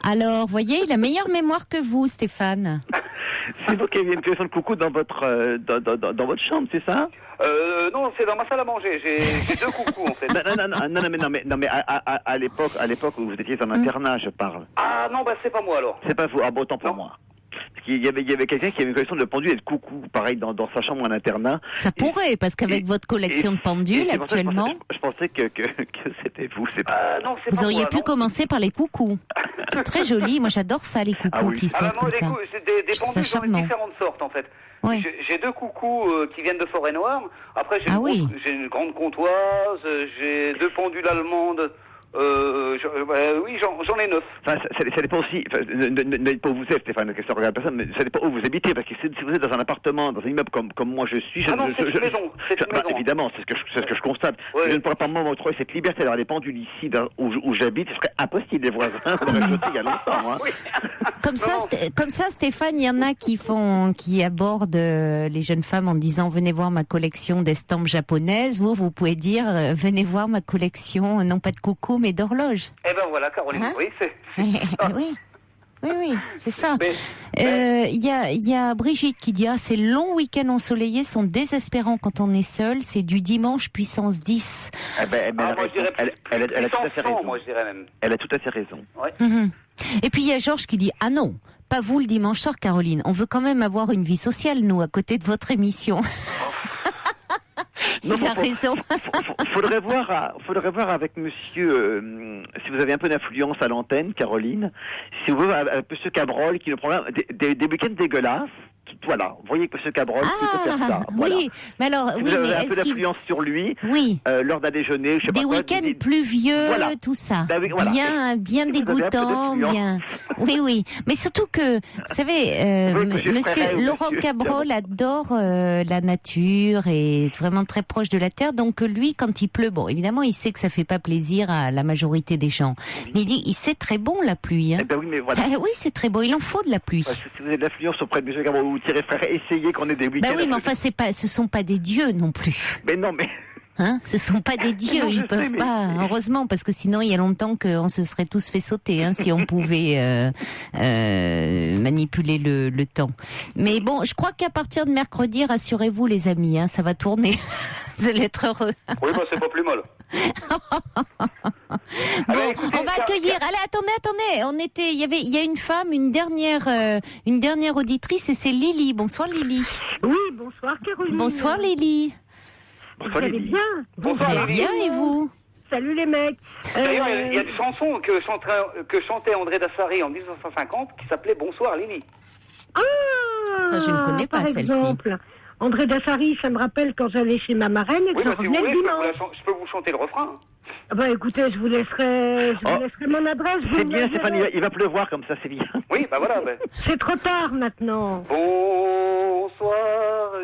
Alors, voyez, il a meilleure mémoire que vous, Stéphane. C'est vous qui avez une collection de coucous dans votre chambre, c'est ça? Non, c'est dans ma salle à manger. J'ai 2 coucous en fait. Non, mais à l'époque où vous étiez en internat, je parle. Ah non, bah c'est pas moi alors. C'est pas vous. Ah bon, autant pour moi. Parce qu'il y avait quelqu'un qui avait une collection de pendules et de coucous, pareil, dans sa chambre en internat. Ça pourrait, parce qu'avec votre collection de pendules actuellement... Je pensais que c'était vous. Non, c'est vous pas auriez moi, pu non. commencer par les coucous. C'est très joli. Moi, j'adore ça, les coucous qui sautent comme ça. C'est des Je trouve ça pendules, j'en ai charmant. différentes sortes en fait. Ouais. J'ai 2 coucous qui viennent de Forêt-Noire. Après, j'ai une grande comptoise, j'ai 2 pendules allemandes. Oui, j'en ai 9. Enfin, ça dépend aussi, ne dites pas où vous êtes, Stéphane, que ça regarde personne, mais ça dépend où vous habitez, parce que si vous êtes dans un appartement, dans un immeuble comme moi je suis, c'est une maison. Évidemment, c'est ce que je constate. Ouais. Je ne pourrais pas m'octroyer cette liberté d'avoir les pendules ici, où j'habite, ce serait impossible, les voisins l'auraient jeté il y a longtemps. Hein. Oui. Comme ça, Stéphane, il y en a qui abordent les jeunes femmes en disant venez voir ma collection d'estampes japonaises. Vous pouvez dire venez voir ma collection, non pas de coucou, mais d'horloges. Eh ben voilà, Caroline, Hein? oui, c'est Oui, c'est ça. Mais- Il y a Brigitte qui dit ces longs week-ends ensoleillés sont désespérants quand on est seul. C'est du dimanche puissance 10. moi, je dirais Elle a tout à fait raison. moi, je dirais même. Elle a tout à fait raison. Ouais. Mhm. Et puis il y a Georges qui dit non, pas vous le dimanche soir, Caroline. On veut quand même avoir une vie sociale, nous, à côté de votre émission. Non, il a raison. Faudrait voir avec monsieur, si vous avez un peu d'influence à l'antenne, Caroline, si vous voulez, avec monsieur Cabrol, qui nous programme des week-ends dégueulasses. Voilà, vous voyez que monsieur Cabrol peut faire ça. Voilà. Oui, mais alors, Si oui, vous avez mais un peu est-ce qu'il... d'influence sur lui, Oui. lors d'un déjeuner, je sais Des pas quoi, week-ends pluvieux, voilà. tout ça. Bah oui, voilà. Bien Si vous avez un peu dégoûtant, d'influence. bien. Oui. Mais surtout que, vous savez, Oui, que je monsieur ferai, Laurent monsieur, Cabrol adore la nature et est vraiment très proche de la terre. Donc lui, quand il pleut, bon, évidemment, il sait que ça fait pas plaisir à la majorité des gens. Oui. Mais il dit, c'est très bon la pluie. Hein. Eh ben oui, mais voilà. Oui, c'est très bon. Il en faut de la pluie. Si vous avez de l'influence auprès de monsieur Cabrol ou Thierry Frère, essayez qu'on ait des week-ends. Bah oui, mais enfin, ce sont pas des dieux non plus. Mais non, mais... Hein, ce sont pas des dieux, Non, je ils peuvent sais, mais- pas. Heureusement, parce que sinon il y a longtemps qu'on se serait tous fait sauter, hein, si on pouvait manipuler le temps. Mais bon, je crois qu'à partir de mercredi, rassurez-vous les amis, hein, ça va tourner. Vous allez être heureux. Oui, bah c'est pas plus mal. Bon, écoutez, on va accueillir. Allez, attendez. Il y a une femme, une dernière auditrice, et c'est Lily. Bonsoir Lily. Oui, bonsoir Caroline. Bonsoir Lily. Vous allez bien? Bonsoir, Vous allez Lily. bien et vous? Salut les mecs. D'ailleurs, il y a des chansons que chantait André Dassary en 1950 qui s'appelait Bonsoir Lily. Ça, je ne connais pas, par celle-ci. exemple, André Dassary, ça me rappelle quand j'allais chez ma marraine et que Oui, je bah, si vous revenais voulez, le dimanche. je peux vous chanter le refrain. Bah écoutez, je vous laisserai mon adresse. vous C'est me bien, l'enverrez. Stéphane, il va pleuvoir comme ça, c'est bien. Oui, bah voilà. Bah. C'est trop tard maintenant. Bonsoir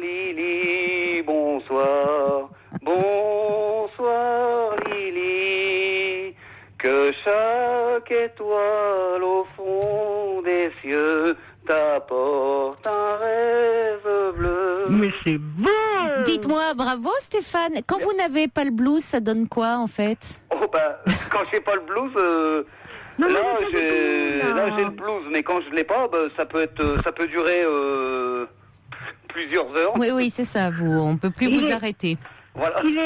Lily, bonsoir. Bonsoir Lily. Que chaque étoile au fond des cieux t'apporte un rêve bleu. Mais c'est beau. Dites-moi, bravo Stéphane. Quand vous n'avez pas le blues, ça donne quoi en fait? Oh bah, quand j'ai pas le blues, Non, mais là c'est pas du tout, là. j'ai le blues, mais quand je l'ai pas, bah, ça peut durer plusieurs heures. Oui, c'est ça. On peut plus vous arrêter. Voilà. Il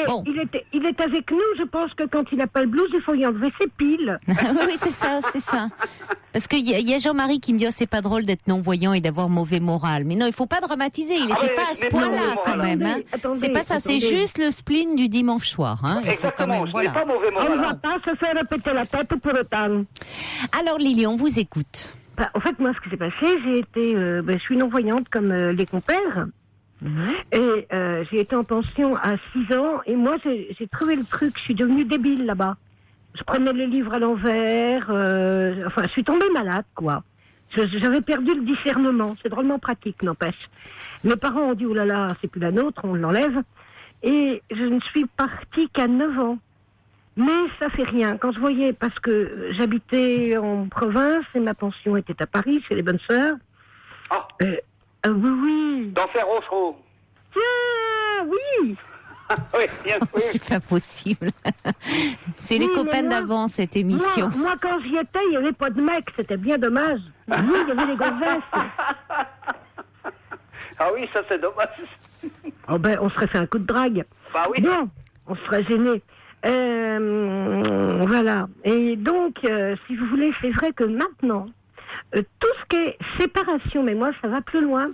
est avec nous, je pense que quand il n'a pas le blues, il faut y enlever ses piles. Oui, c'est ça. Parce qu'il y a Jean-Marie qui me dit c'est pas drôle d'être non-voyant et d'avoir mauvais moral. Mais non, il faut pas dramatiser. C'est pas à ce point-là quand même. Attendez, c'est pas ça, c'est juste le spleen du dimanche soir. Il faut quand même, je n'ai pas mauvais moral. On ne va pas se faire répéter la tête pour autant. Alors Lily, on vous écoute. En fait, moi, ce qui s'est passé, je suis non-voyante comme les compères. Et j'ai été en pension à 6 ans. Et moi, j'ai trouvé le truc. Je suis devenue débile là-bas. Je prenais les livres à l'envers. Je suis tombée malade, quoi. J'avais perdu le discernement. C'est drôlement pratique, n'empêche. Mes parents ont dit, oh là là, c'est plus la nôtre, on l'enlève. Et je ne suis partie qu'à 9 ans. Mais ça fait rien. Quand je voyais, parce que j'habitais en province et ma pension était à Paris, chez les bonnes sœurs. Ah. Oui. D'enfer au chaud. Tiens, oui. Oui, bien sûr. C'est pas possible. C'est les Oui, copains mais moi- d'avant, cette émission. Moi, quand j'y étais, il n'y avait pas de mecs. C'était bien dommage. Oui, il y avait des gonzesses. Ah oui, ça c'est dommage. Oh ben, on serait fait un coup de drague. Bah oui. Non, on serait gêné. Voilà. Et donc, si vous voulez, c'est vrai que maintenant, tout ce qui est séparation, mais moi, ça va plus loin.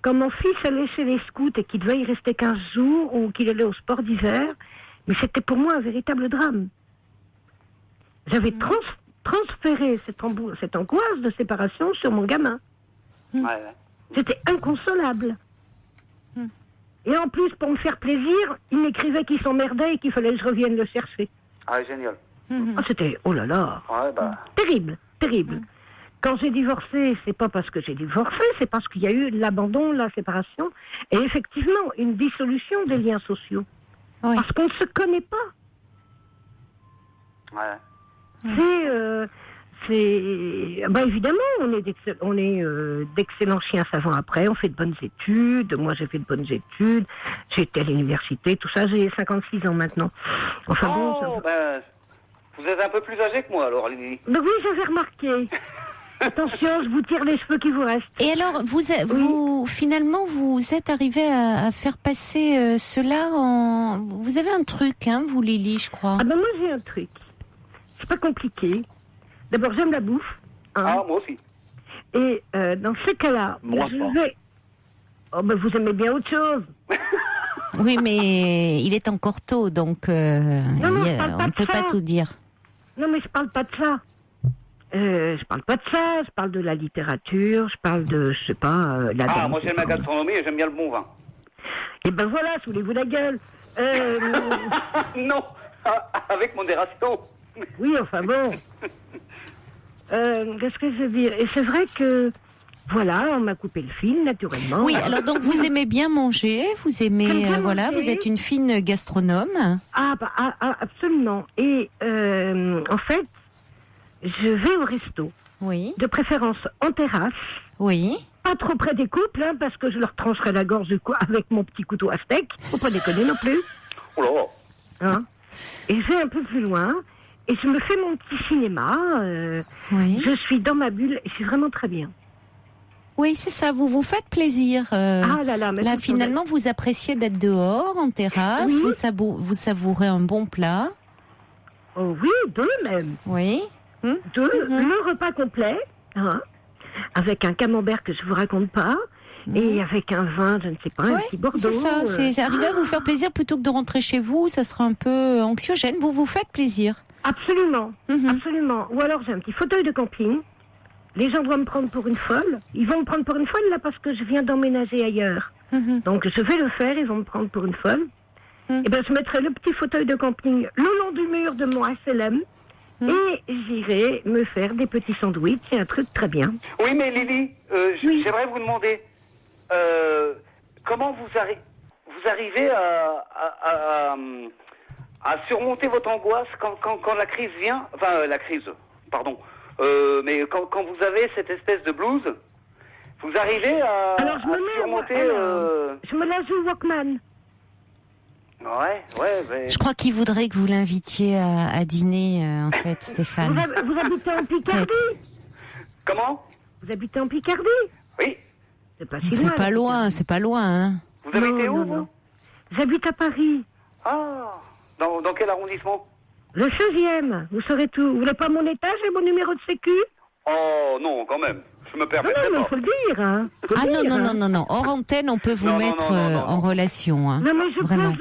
Quand mon fils allait chez les scouts et qu'il devait y rester 15 jours ou qu'il allait au sport d'hiver, mais c'était pour moi un véritable drame. J'avais transféré cette angoisse de séparation sur mon gamin. Ouais. C'était inconsolable. Et en plus, pour me faire plaisir, il m'écrivait qu'il s'emmerdait et qu'il fallait que je revienne le chercher. Ah, génial. C'était, oh là là, Ouais, bah. terrible, terrible. Quand j'ai divorcé, c'est pas parce que j'ai divorcé, c'est parce qu'il y a eu l'abandon, la séparation, et effectivement, une dissolution des liens sociaux. Oui. Parce qu'on ne se connaît pas. Ouais. Évidemment, on est d'excellents chiens savants après, on fait de bonnes études, moi j'ai fait de bonnes études, j'ai été à l'université, tout ça, j'ai 56 ans maintenant. Enfin Ben, vous êtes un peu plus âgé que moi alors, Lily. Ben oui, j'avais remarqué. Attention, je vous tire les cheveux qui vous restent. Et alors, finalement, vous êtes arrivé à faire passer cela en... Vous avez un truc, hein, vous, Lily, je crois. Ah ben moi j'ai un truc. C'est pas compliqué. D'abord, j'aime la bouffe. Hein. Ah, moi aussi. Et dans ces cas-là, Moi je pas. vais... Oh ben vous aimez bien autre chose. Oui, mais il est encore tôt, donc non, je parle pas on ne de peut ça. pas tout dire. Non mais je parle pas de ça. Je parle pas de ça, je parle de la littérature, je parle de, je sais pas, la Ah, danse. moi j'aime la gastronomie et j'aime bien le bon vin. Et ben voilà, soulez-vous la gueule. Non, avec modération. Oui, enfin bon. Qu'est-ce que je veux dire? Et c'est vrai que, voilà, on m'a coupé le fil, naturellement. Oui, alors donc vous aimez bien manger, vous aimez, J'aime bien voilà, manger. vous êtes une fine gastronome. Absolument. Et en fait, je vais au resto, Oui, de préférence en terrasse, oui. pas trop près des couples, hein, parce que je leur trancherai la gorge avec mon petit couteau à steak. Faut pas déconner non plus. Oh là. Hein. Et je vais un peu plus loin, et je me fais mon petit cinéma. Oui. Je suis dans ma bulle, et c'est vraiment très bien. Oui, c'est ça, vous vous faites plaisir. Ah là là, mais Là, ce sont finalement, vous appréciez d'être dehors, en terrasse, Oui. vous savourez un bon plat. Oh oui, deux même. Oui. Deux, le repas complet, hein, avec un camembert que je vous raconte pas, et avec un vin, je ne sais pas, un Ouais, petit Bordeaux. c'est ça, c'est arriver à vous faire plaisir plutôt que de rentrer chez vous, ça sera un peu anxiogène, vous vous faites plaisir. Absolument, absolument. Ou alors j'ai un petit fauteuil de camping. Les gens doivent me prendre pour une folle. Ils vont me prendre pour une folle là parce que je viens d'emménager ailleurs. Donc je vais le faire, ils vont me prendre pour une folle. Et ben je mettrai le petit fauteuil de camping le long du mur de mon HLM et j'irai me faire des petits sandwichs, c'est un truc très bien. Oui, mais Lily, Oui. j'aimerais vous demander comment vous arrivez à surmonter votre angoisse quand la crise vient, enfin la crise, pardon, mais quand vous avez cette espèce de blues, vous arrivez à Alors je me mets surmonter. je me la joue Walkman. Ouais, mais... Je crois qu'il voudrait que vous l'invitiez à dîner, en fait, Stéphane. Vous habitez en Picardie? Comment? Vous habitez en Picardie? Oui. C'est pas si C'est loin. pas loin, c'est pas loin. Hein. Vous habitez où, non, vous non. J'habite à Paris. Ah, dans quel arrondissement? Le 16e. Vous saurez tout. Vous voulez pas mon étage et mon numéro de sécu? Oh, non, quand même. Je me Non, permettrai non, mais pas. faut le dire, hein. Faut le Ah non, dire, non, hein. non, non, non. Hors antenne, on peut vous Non, non, mettre non, non, non. en relation. Hein. Non, mais Vraiment.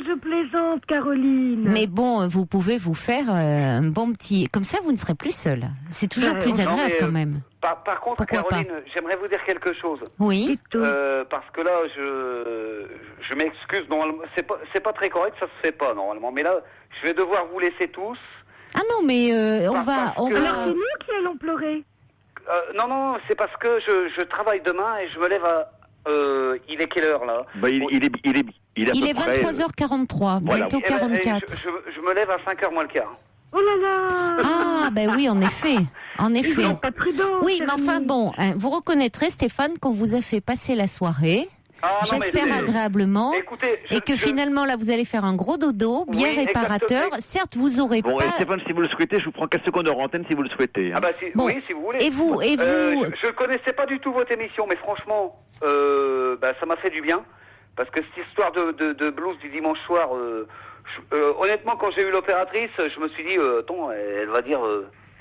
je plaisante, Caroline. Mais bon, vous pouvez vous faire un bon petit... Comme ça, vous ne serez plus seul. C'est toujours Ouais, plus non, agréable mais, quand même. Par contre, Pourquoi Caroline, j'aimerais vous dire quelque chose. Oui. Et tout. Parce que là, je m'excuse. Normalement, c'est pas très correct, ça se fait pas normalement. Mais là, je vais devoir vous laisser tous. Ah non, mais on Parce va... que- On Alors, va... c'est nous qui allons pleurer. Non, c'est parce que je travaille demain et je me lève à. Il est quelle heure là? Bah, il est à Il peu est près, 23h43, Voilà. bientôt Eh ben, 44. je me lève à 5h moins le quart. Oh là là. Ah, ben oui, en effet. En effet. C'est pas prudent. Oui, cher mais enfin ami. bon, hein, vous reconnaîtrez, Stéphane, qu'on vous a fait passer la soirée, Ah, non, mais j'espère c'est- agréablement, Écoutez, et que finalement, là, vous allez faire un gros dodo, bien Oui, réparateur. exactement. Certes, vous aurez Bon, et pas... Stéphane, si vous le souhaitez, je vous prends 4 secondes de antenne si vous le souhaitez. hein. Ah bah si, Bon. oui, si vous voulez. Et vous, Je connaissais pas du tout votre émission, mais franchement, ça m'a fait du bien. Parce que cette histoire de blues du dimanche soir, honnêtement, quand j'ai eu l'opératrice, je me suis dit, attends, elle va dire,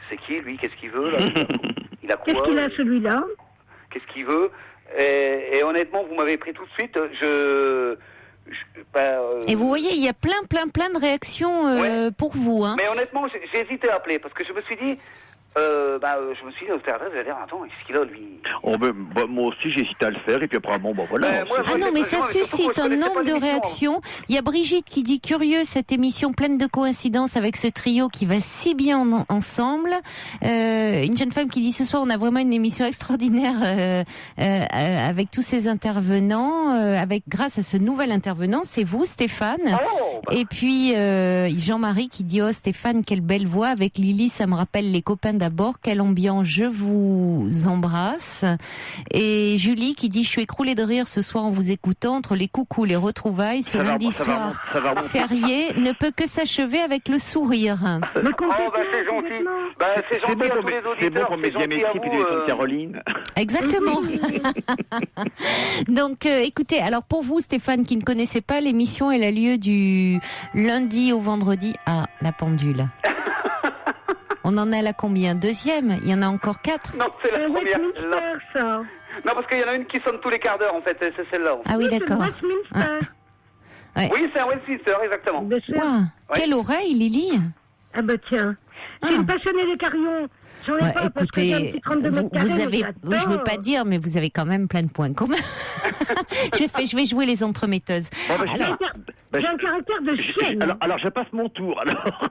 c'est qui lui, qu'est-ce qu'il veut là Il a quoi Qu'est-ce qu'il a, celui-là? Qu'est-ce qu'il veut et honnêtement, vous m'avez pris tout de suite. Et vous voyez, il y a plein de réactions Ouais. pour vous. Hein. Mais honnêtement, j'ai hésité à appeler parce que je me suis dit, l'opératrice, elle va dire, attends, qu'est-ce qu'il a lui? Oh, ben, bah, moi aussi, j'ai hésité à le faire, et puis après, bon, bah voilà. Moi, Ah non, mais ça surtout, suscite je un connaissais pas nombre de l'émission, réactions. Il y a Brigitte qui dit curieux cette émission pleine de coïncidences avec ce trio qui va si bien ensemble. Une jeune femme qui dit ce soir on a vraiment une émission extraordinaire avec tous ces intervenants, grâce à ce nouvel intervenant, c'est vous Stéphane. Oh, bah. Et puis Jean-Marie qui dit oh Stéphane quelle belle voix avec Lily, ça me rappelle les copains d'abord, quelle ambiance, je vous embrasse. Et Julie qui dit je suis écroulée de rire ce soir en vous écoutant, entre les coucous, les retrouvailles, ce Ça va, lundi ça va, soir ça va. férié ne peut que s'achever avec le sourire. Mais Oh, bah c'est gentil. Bah c'est C'est gentil bon à pour tous les mes, c'est bon auditeurs. pour mes C'est gentil à diamétriques et vous. les sons de Caroline. Exactement. Donc, écoutez, alors pour vous, Stéphane, qui ne connaissait pas l'émission, elle a lieu du lundi au vendredi à La Pendule. On en a la combien? Deuxième? Il y en a encore 4? Non, c'est la C'est première. Westminster, ça. Non, parce qu'il y en a une qui sonne tous les quarts d'heure en fait, c'est celle-là. Ah oui, C'est d'accord. Westminster. Ouais. Oui, c'est un Westminster, exactement. Bien sûr. Ouah, quelle oreille, Lily. Ah bah tiens. Je suis une passionnée des carillons. J'en ai Ouais, pas parce que j'ai un écoutez, petit 32 mètres carrés, vous mais avez, j'adore. je veux pas dire, mais vous avez quand même plein de points communs. je vais jouer les entremetteuses. Bon, bah, Alors, J'ai un caractère de chienne. alors, je passe mon tour, alors.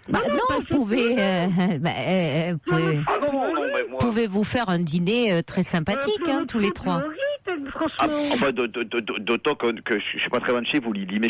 bah, non, vous pouvez, Ah non, mais moi. pouvez vous faire un dîner très sympathique, hein, tous les trois. Ah, Franchement. bah, d'autant que je suis pas très loin de chez vous, Lily, mais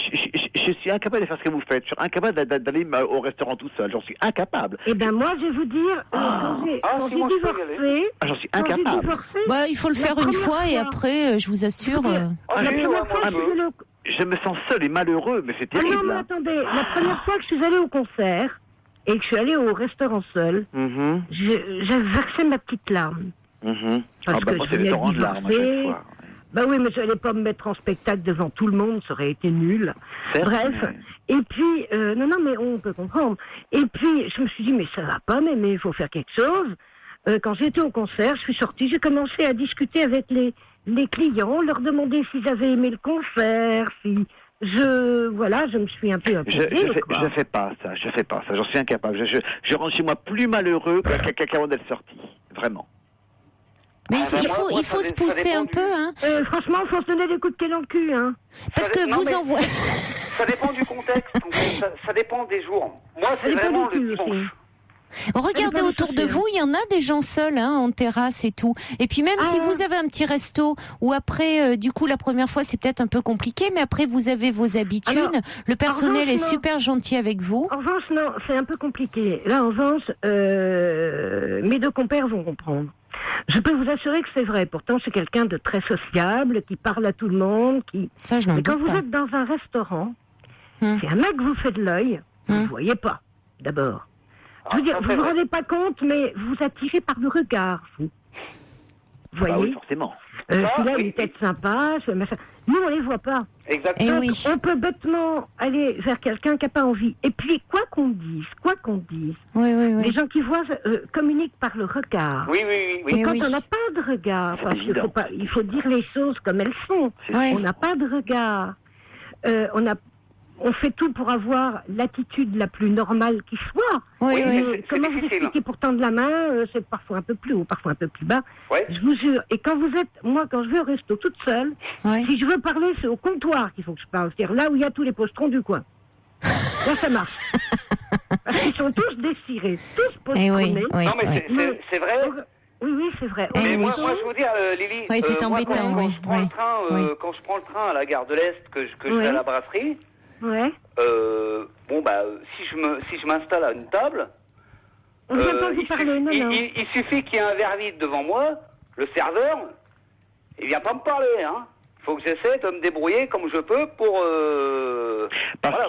je suis incapable de faire ce que vous faites. Je suis incapable d'aller au restaurant tout seul. J'en suis incapable. Eh ben moi, je vais vous dire, quand si j'ai moi, je peux y divorcé, J'en suis quand j'ai incapable. divorcé, Bah, il faut le La faire une première fois et fois. après, je vous assure. Ah, la j'ai eu, première moi, fois un que je suis peu. allée au... Je me sens seul et malheureux, mais c'est Ah non, terrible. mais attendez, la première fois que je suis allée au concert et que je suis allée au restaurant seul, Mhm, j'ai versé ma petite larme. mhm. Parce Ah bah que moi je c'est les venais torrents de de larmes à divorcer. chaque fois. Bah oui, mais je n'allais pas me mettre en spectacle devant tout le monde, ça aurait été nul. Certes, Bref. mais- Et puis, non, mais on peut comprendre. Et puis, je me suis dit, mais ça va pas, mais il faut faire quelque chose. Quand j'étais au concert, je suis sortie, j'ai commencé à discuter avec les clients, leur demander s'ils avaient aimé le concert, si... je me suis un peu imposée, quoi. Je fais pas ça, j'en suis incapable. Je rentre chez moi plus malheureux qu'avant d'être sorti. Vraiment. Mais Ah, bah, moi, il faut ça se dé- ça pousser dépend un du- peu, hein. Franchement, il faut se donner des coups de pied dans le cul, hein. Parce que Non, vous mais- envoyez. Ça dépend du contexte, en fait. Ça dépend des jours. Moi, Ça c'est dépend vraiment du le cul aussi. dimanche. Regardez pas autour de social. vous, il y en a des gens seuls, hein, en terrasse et tout. Et puis même si vous avez un petit resto, ou après, du coup, la première fois, c'est peut-être un peu compliqué, mais après, vous avez vos habitudes. Alors, le personnel est revanche, non. super gentil avec vous. En revanche, non, c'est un peu compliqué. Là, en revanche, mes deux compères vont comprendre. Je peux vous assurer que c'est vrai. Pourtant, c'est quelqu'un de très sociable, qui parle à tout le monde, qui... Ça, je n'en Mais quand doute vous pas. êtes dans un restaurant, Hum. si un mec vous fait de l'œil, vous ne Hum. voyez pas, d'abord. Je Ah, veux dire, ça, vous c'est vous vrai. rendez pas compte, mais vous attirez par le regard, vous. Vous Ah oui, voyez forcément. Celui-là, il a une tête sympa, machin. Nous, on les voit pas. Exactement. Eh Donc, oui. on peut bêtement aller vers quelqu'un qui n'a pas envie. Et puis, quoi qu'on dise, Oui, oui, les oui. gens qui voient communiquent par le regard. Oui. Et Eh quand oui. on n'a pas de regard, C'est parce qu'il évident. il faut dire les choses comme elles sont. Ouais. On n'a pas de regard. On fait tout pour avoir l'attitude la plus normale qui soit. Oui, Oui, oui. mais c'est Comment vous difficile. expliquer pour tendre la main, c'est parfois un peu plus haut, parfois un peu plus bas. Ouais. Je vous jure. Et quand quand je vais au resto toute seule, Ouais. si je veux parler, c'est au comptoir qu'il faut que je parle. C'est-à-dire là où il y a tous les pochetrons du coin. Là, ça marche. Parce qu'ils sont tous désirés, tous Eh oui, pochetronnés. oui, Non, mais oui. c'est vrai. Oui, c'est vrai. Eh Mais oui. moi, je vous dire, Lily, Oui, c'est moi, embêtant, quand oui, je prends oui. le train, Oui. quand je prends le train à la gare de l'Est, que je Oui. vais à la brasserie, Ouais. si je m'installe à une table, On vient pas vous parler, non. il suffit qu'il y ait un verre vide devant moi, le serveur, il vient pas me parler, hein. Il faut que j'essaie de me débrouiller comme je peux pour... Parce voilà.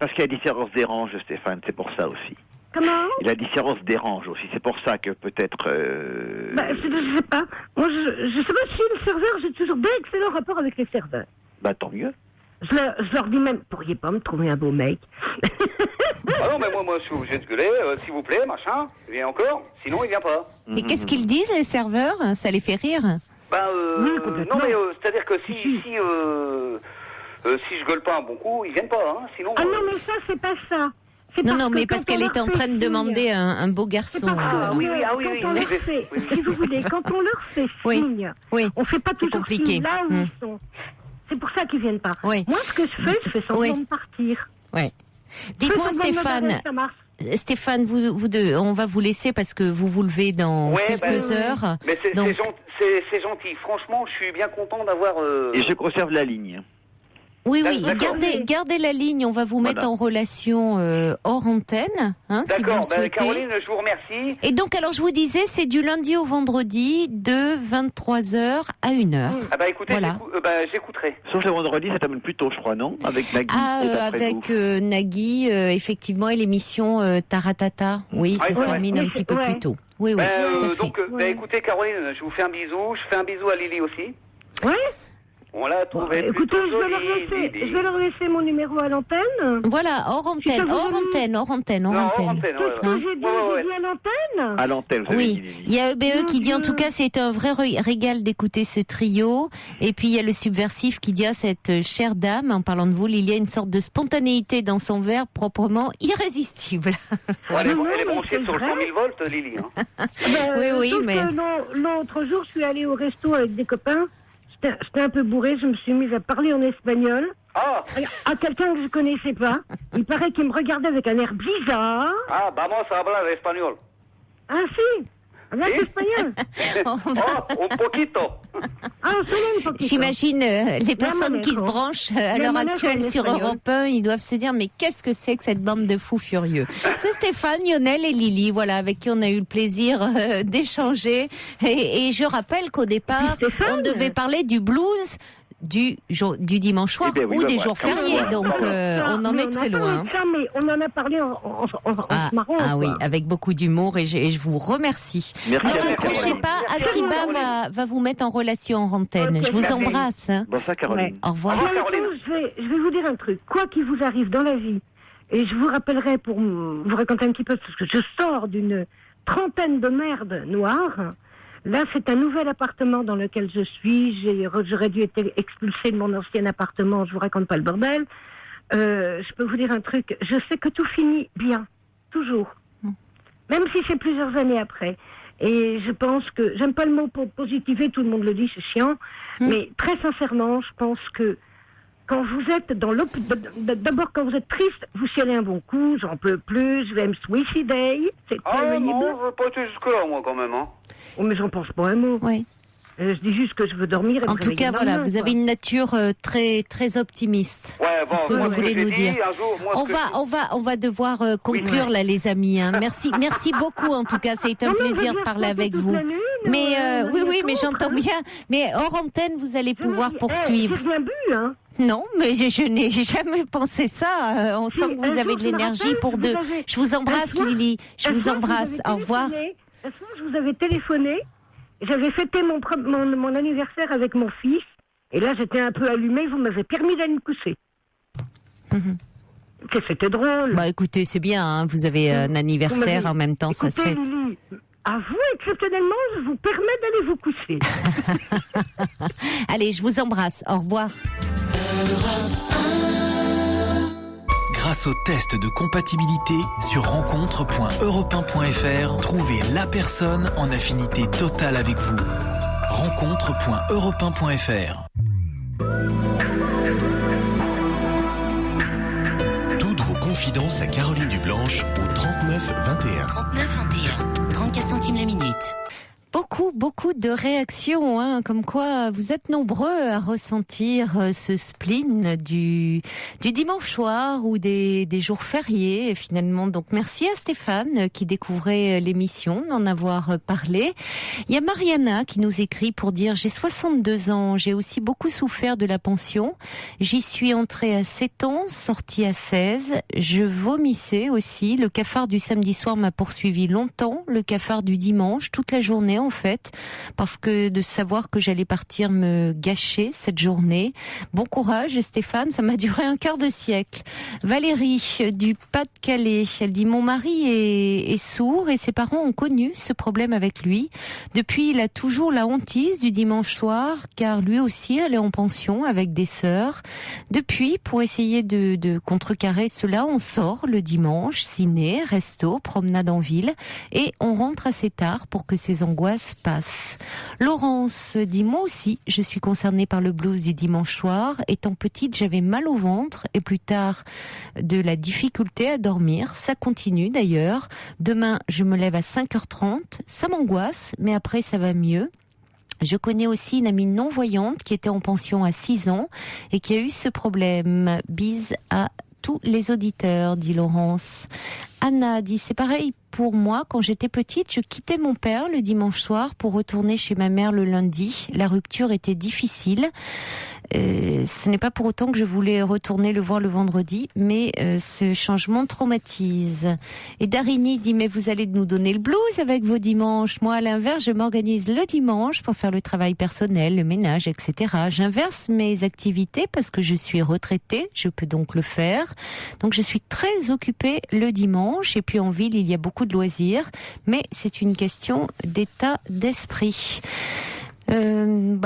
qu'il y a différence des ranges, Stéphane, c'est pour ça aussi. Comment Et la différence des ranges aussi, c'est pour ça que peut-être... Je sais pas. Moi, je sais pas si le serveur, j'ai toujours d'excellents rapports avec les serveurs. Bah tant mieux. Je leur dis même, pourriez pas me trouver un beau mec? Ah non, mais moi, je suis obligé de gueuler, s'il vous plaît, machin, il vient encore, sinon il vient pas. Et qu'est-ce qu'ils disent, les serveurs? Ça les fait rire? Oui, complètement. non, mais c'est-à-dire que si je gueule pas un bon coup, ils viennent pas, hein, sinon... Ah non, mais ça, c'est pas ça. C'est Non, non, que mais parce quand on qu'elle était leur en train fait de signe, demander un beau c'est garçon. parce que, oui, ah oui, quand on oui, leur oui. fait, Oui. si vous voulez, quand on leur fait Oui. signe, Oui, on fait pas c'est toujours compliqué. signe là où Hmm. ils sont. C'est pour ça qu'ils viennent pas. Oui. Moi, ce que je fais semblant Oui. de partir. ouais. Je Dites-moi, fais semblant de me Stéphane, barrer, ça marche. Stéphane, vous deux, on va vous laisser parce que vous levez dans Ouais, quelques bah, heures. Mais c'est Donc- c'est gentil, franchement, je suis bien content d'avoir... Et je conserve la ligne. Oui, oui, D'accord. gardez la ligne, on va vous mettre Voilà. en relation hors antenne, hein, si vous le D'accord, souhaitez. Caroline, je vous remercie. Et donc, alors, je vous disais, c'est du lundi au vendredi de 23h à 1h. Ah bah écoutez, Voilà. j'écouterai. Sauf le vendredi, ça termine plus tôt, je crois, non? Avec Nagui. Ah, et d'après avec vous. Nagui, effectivement, et l'émission Taratata. Oui, ça Ouais, se ouais. termine un Oui, petit peu ouais. plus tôt. Oui, oui, tout à fait. Donc, écoutez, Caroline, je vous fais un bisou. Je fais un bisou à Lily aussi. Ouais. On l'a trouvé Écoutez, plutôt je joli, vais leur laisser mon numéro à l'antenne. Voilà, hors Si ça antenne, vous hors amuse. antenne, hors antenne, hors Non, antenne. antenne, ouais, Qu'est-ce que ouais. j'ai dit, Ouais, ouais, j'ai dit à l'antenne? À l'antenne, vous avez dit, Oui, Lily. il y a EBE qui dit en Dieu. tout cas c'est un vrai régal d'écouter ce trio. Et puis il y a le subversif qui dit à cette chère dame, en parlant de vous, il y a une sorte de spontanéité dans son verbe proprement irrésistible. Ouais, elle est Non, mais branchée c'est sur le vrai. 100 000 volts, Lily. Hein. Oui, sauf mais- que l'autre jour, je suis allée au resto avec des copains. J'étais un peu bourrée, je me suis mise à parler en espagnol Ah, à quelqu'un que je connaissais pas. Il paraît qu'il me regardait avec un air bizarre. vamos a hablar español. Ah si, un air Si. espagnol. Oh, un poquito. Ah, solo un poquito. J'imagine les personnes qui se Monaco. branchent à l'heure Monaco actuelle en sur espagnol. Europe 1, ils doivent se dire mais qu'est-ce que c'est que cette bande de fous furieux. C'est Stéphane, Lionel et Lily, voilà, avec qui on a eu le plaisir d'échanger. Et je rappelle qu'au départ, Stéphane. on devait parler du blues du dimanche soir Eh ben oui, ou bah des voilà, jours comme fériés. ça, Donc voilà. on en Mais est a très parlé loin. de ça, mais on en a parlé en se marrant. Ah oui, quoi. avec beaucoup d'humour et je vous remercie. Merci Ne à vous, raccrochez Caroline. pas, Asiba va vous mettre en relation en antenne. Ok, Je vous merci. embrasse. Hein. Bonsoir, Caroline. Au revoir. revoir, Bientôt, Caroline. je vais vous dire un truc. Quoi qu'il vous arrive dans la vie, et je vous rappellerai pour vous raconter un petit peu, parce que je sors d'une trentaine de merdes noires. Là, c'est un nouvel appartement dans lequel je suis. J'aurais dû être expulsée de mon ancien appartement. Je vous raconte pas le bordel. Je peux vous dire un truc. Je sais que tout finit bien. Toujours. Même si c'est plusieurs années après. Et je pense que, j'aime pas le mot positiver, tout le monde le dit, c'est chiant. Mais très sincèrement, je pense que quand vous êtes d'abord quand vous êtes triste, vous chialez un bon coup, j'en peux plus, je vais me suicider, c'est Ah terrible. non, je veux pas être jusque-là, moi, quand même. Hein. Oh, mais j'en pense pas un mot. Oui. Je dis juste que je veux dormir et En me tout réveiller cas, le voilà, lendemain, vous avez quoi. une nature très très optimiste. Ouais, C'est ce que moi, vous ce voulez j'ai nous dit, dire. un jour, moi, ce que On va devoir conclure là, les amis. Hein. Merci beaucoup. En tout cas, ça a été un Non, mais plaisir je de veux parler bien avec toute vous. la lune, Mais oui, mais rien j'entends contre. bien. Mais hors antenne, vous allez pouvoir J'ai poursuivre. rien bu, hein. Non, mais je n'ai jamais pensé ça. On Si, sent que vous un avez jour, de je me l'énergie rappelle, pour vous deux. avez- Je vous embrasse, un soir- Lily. Je un vous soir, embrasse. avez Au revoir. téléphoné. Un soir, je vous avais téléphoné j'avais fêté mon anniversaire avec mon fils. Et là, j'étais un peu allumée. Vous m'avez permis d'aller me coucher. C'était drôle. Bah écoutez, c'est bien, hein, vous avez un anniversaire en même temps, écoutez, ça se fait. Lily, à vous, exceptionnellement, je vous permets d'aller vous coucher. Allez, je vous embrasse. Au revoir. Grâce au test de compatibilité sur rencontre.europe1.fr, trouvez la personne en affinité totale avec vous. rencontre.europe1.fr. Toutes vos confidences à Caroline Dublanche au 39 21. 39 21. 34 centimes la minute. Beaucoup de réactions, hein, comme quoi vous êtes nombreux à ressentir ce spleen du dimanche soir ou des jours fériés, et finalement. Donc merci à Stéphane qui découvrait l'émission, d'en avoir parlé. Il y a Mariana qui nous écrit pour dire: j'ai 62 ans, j'ai aussi beaucoup souffert de la pension. J'y suis entrée à 7 ans, sortie à 16. Je vomissais aussi. Le cafard du samedi soir m'a poursuivi longtemps. Le cafard du dimanche, toute la journée en fait, parce que de savoir que j'allais partir me gâcher cette journée. Bon courage Stéphane, ça m'a duré un quart de siècle. Valérie du Pas-de-Calais, elle dit: mon mari est sourd et ses parents ont connu ce problème avec lui. Depuis, il a toujours la hantise du dimanche soir, car lui aussi allait en pension avec des sœurs. Depuis, pour essayer de contrecarrer cela, on sort le dimanche, ciné, resto, promenade en ville, et on rentre assez tard pour que ces angoisses passent. Laurence dit: moi aussi, je suis concernée par le blues du dimanche soir. Étant petite, j'avais mal au ventre et plus tard de la difficulté à dormir. Ça continue d'ailleurs. Demain, je me lève à 5h30. Ça m'angoisse, mais après ça va mieux. Je connais aussi une amie non-voyante qui était en pension à 6 ans et qui a eu ce problème. Bise à tous les auditeurs, dit Laurence. Anna dit: c'est pareil pour moi, quand j'étais petite, je quittais mon père le dimanche soir pour retourner chez ma mère le lundi. La rupture était difficile. Ce n'est pas pour autant que je voulais retourner le voir le vendredi, mais ce changement traumatise. Et Darini dit: mais vous allez nous donner le blues avec vos dimanches. Moi, à l'inverse, je m'organise le dimanche pour faire le travail personnel, le ménage, etc. J'inverse mes activités parce que je suis retraitée, je peux donc le faire. Donc je suis très occupée le dimanche, et puis en ville, il y a beaucoup de loisirs, mais c'est une question d'état d'esprit.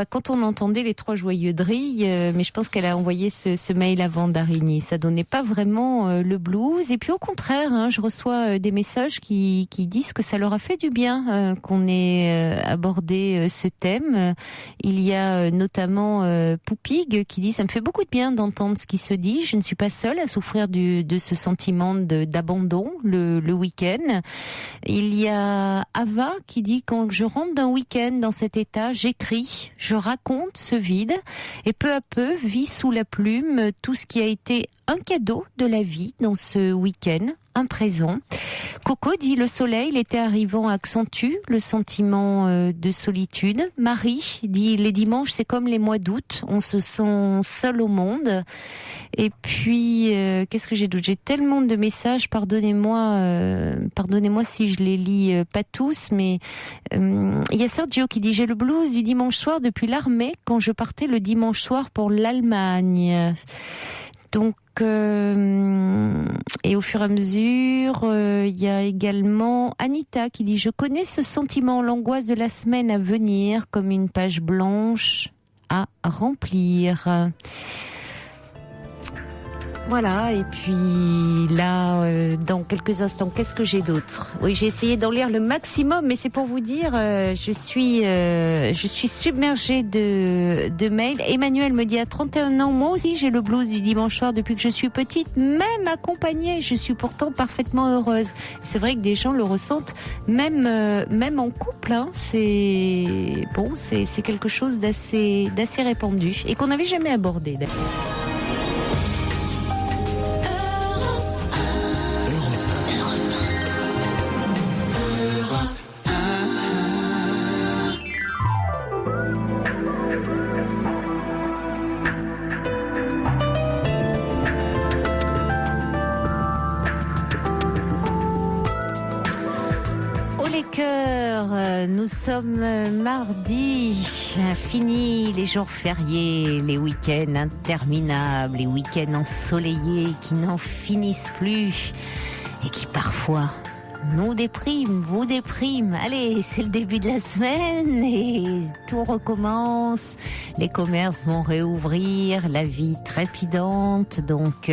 Quand on entendait les 3 joyeux drilles, mais je pense qu'elle a envoyé ce mail avant Darini, ça donnait pas vraiment le blues. Et puis au contraire, hein, je reçois des messages qui disent que ça leur a fait du bien qu'on ait abordé ce thème. Il y a notamment Poupig qui dit: ça me fait beaucoup de bien d'entendre ce qui se dit. Je ne suis pas seule à souffrir de ce sentiment d'abandon le week-end. Il y a Ava qui dit: quand je rentre d'un week-end dans cet état, j'écris, je raconte ce vide et peu à peu vit sous la plume tout ce qui a été un cadeau de la vie dans ce week-end, un présent. Coco dit: le soleil, l'été arrivant, accentue le sentiment de solitude. Marie dit: les dimanches, c'est comme les mois d'août, on se sent seul au monde. Et puis, qu'est-ce que j'ai d'autre ? J'ai tellement de messages, pardonnez-moi si je les lis pas tous, mais il y a Sergio qui dit: j'ai le blues du dimanche soir depuis l'armée, quand je partais le dimanche soir pour l'Allemagne. Donc, et au fur et à mesure, il y a également Anita qui dit: je connais ce sentiment, l'angoisse de la semaine à venir, comme une page blanche à remplir. Voilà, et puis là, dans quelques instants, qu'est-ce que j'ai d'autre ? Oui, j'ai essayé d'en lire le maximum, mais c'est pour vous dire, je suis submergée de mails. Emmanuel me dit: à 31 ans, moi aussi j'ai le blues du dimanche soir depuis que je suis petite, même accompagnée, je suis pourtant parfaitement heureuse. C'est vrai que des gens le ressentent, même en couple, hein, c'est quelque chose d'assez répandu et qu'on n'avait jamais abordé d'ailleurs. nous sommes mardi, fini les jours fériés, les week-ends interminables, les week-ends ensoleillés qui n'en finissent plus et qui parfois nous dépriment, vous dépriment. Allez, c'est le début de la semaine et tout recommence. Les commerces vont réouvrir, la vie trépidante, donc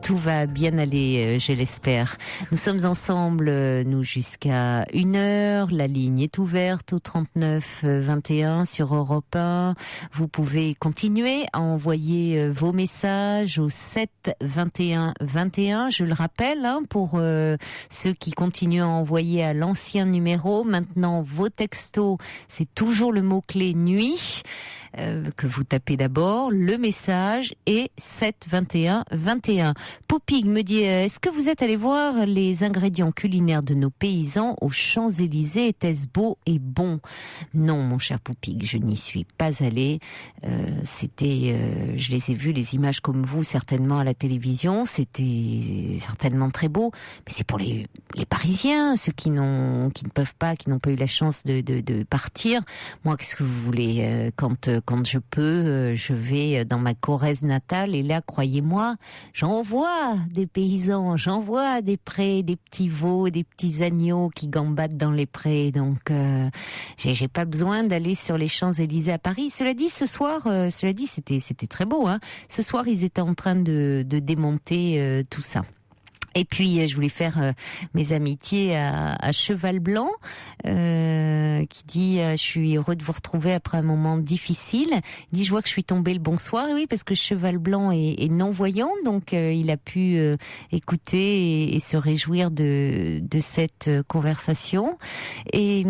tout va bien aller, je l'espère. Nous sommes ensemble, nous, jusqu'à 1h. La ligne est ouverte au 39 21 sur Europe 1. Vous pouvez continuer à envoyer vos messages au 7 21 21. Je le rappelle, pour ceux qui continuent à envoyer à l'ancien numéro. Maintenant, vos textos, c'est toujours le mot-clé nuit que vous tapez d'abord, le message et 7 21 21. Poupig me dit, est-ce que vous êtes allé voir les ingrédients culinaires de nos paysans aux Champs-Élysées? Était-ce beau et bon? Non, mon cher Poupig, je n'y suis pas allée. Je les ai vus, les images comme vous, certainement à la télévision. C'était certainement très beau, mais c'est pour les Parisiens, ceux qui ne peuvent pas, qui n'ont pas eu la chance de partir. Moi, qu'est-ce que vous voulez, quand je peux, je vais dans ma Corrèze natale et là, croyez-moi, j'en vois des paysans, j'en vois des prés, des petits veaux, des petits agneaux qui gambadent dans les prés. Donc, j'ai pas besoin d'aller sur les Champs-Élysées à Paris. Cela dit, ce soir, c'était très beau. Ce soir, ils étaient en train de démonter tout ça. Et puis, je voulais faire mes amitiés à Cheval Blanc, qui dit « Je suis heureux de vous retrouver après un moment difficile ». Il dit « Je vois que je suis tombée le bonsoir ». Oui, parce que Cheval Blanc est non-voyant, donc il a pu écouter et se réjouir de cette conversation. Et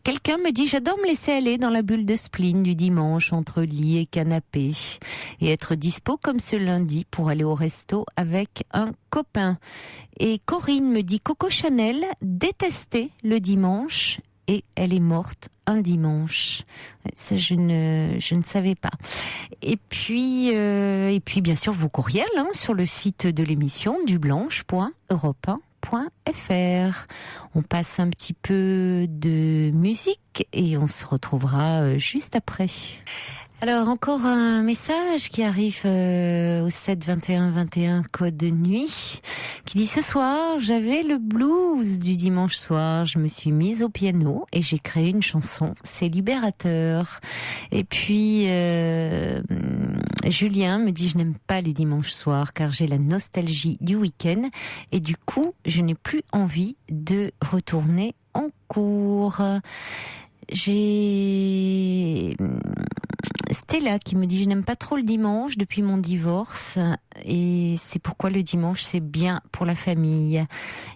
quelqu'un me dit « J'adore me laisser aller dans la bulle de spleen du dimanche, entre lit et canapé, et être dispo comme ce lundi pour aller au resto avec un copain ». Et Corinne me dit Coco Chanel détestait le dimanche et elle est morte un dimanche. Ça, je ne savais pas. Et puis bien sûr vos courriels sur le site de l'émission dublanche.europe1.fr. On passe un petit peu de musique et on se retrouvera juste après. Alors, encore un message qui arrive au 7 21 21 code de nuit, qui dit « Ce soir, j'avais le blues du dimanche soir. Je me suis mise au piano et j'ai créé une chanson. C'est libérateur. » Et puis, Julien me dit « Je n'aime pas les dimanches soirs car j'ai la nostalgie du week-end et du coup, je n'ai plus envie de retourner en cours. » J'ai Stella qui me dit « Je n'aime pas trop le dimanche depuis mon divorce et c'est pourquoi le dimanche c'est bien pour la famille. »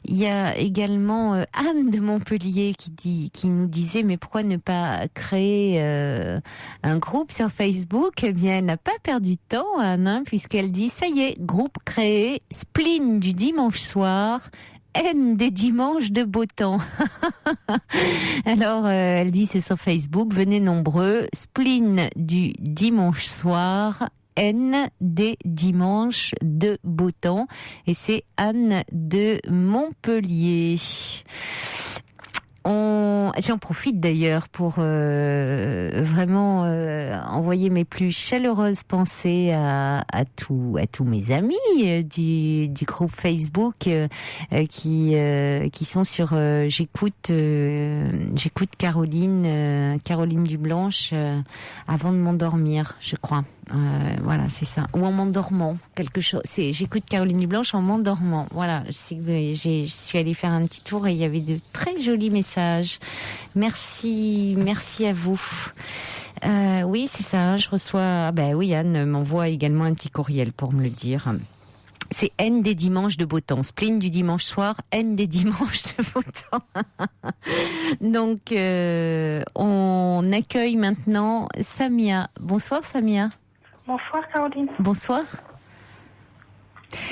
Il y a également Anne de Montpellier qui nous disait « Mais pourquoi ne pas créer un groupe sur Facebook ?» Eh bien, elle n'a pas perdu de temps, Anne, puisqu'elle dit « Ça y est, groupe créé, spleen du dimanche soir ». N des dimanches de beau temps. Alors, elle dit c'est sur Facebook, venez nombreux, spleen du dimanche soir, N des dimanches de beau temps. Et c'est Anne de Montpellier. J'en profite d'ailleurs pour vraiment envoyer mes plus chaleureuses pensées à tous mes amis du groupe Facebook qui sont sur j'écoute Caroline Dublanche avant de m'endormir, je crois. Voilà, c'est ça. Ou en m'endormant, quelque chose. J'écoute Caroline Dublanche en m'endormant. Voilà, je suis allée faire un petit tour et il y avait de très jolis messages. Merci à vous. Oui, c'est ça. Je reçois. Oui, Anne m'envoie également un petit courriel pour me le dire. C'est N des dimanches de beau temps. Spleen du dimanche soir, N des dimanches de beau temps. Donc, on accueille maintenant Samia. Bonsoir, Samia. Bonsoir, Caroline. Bonsoir.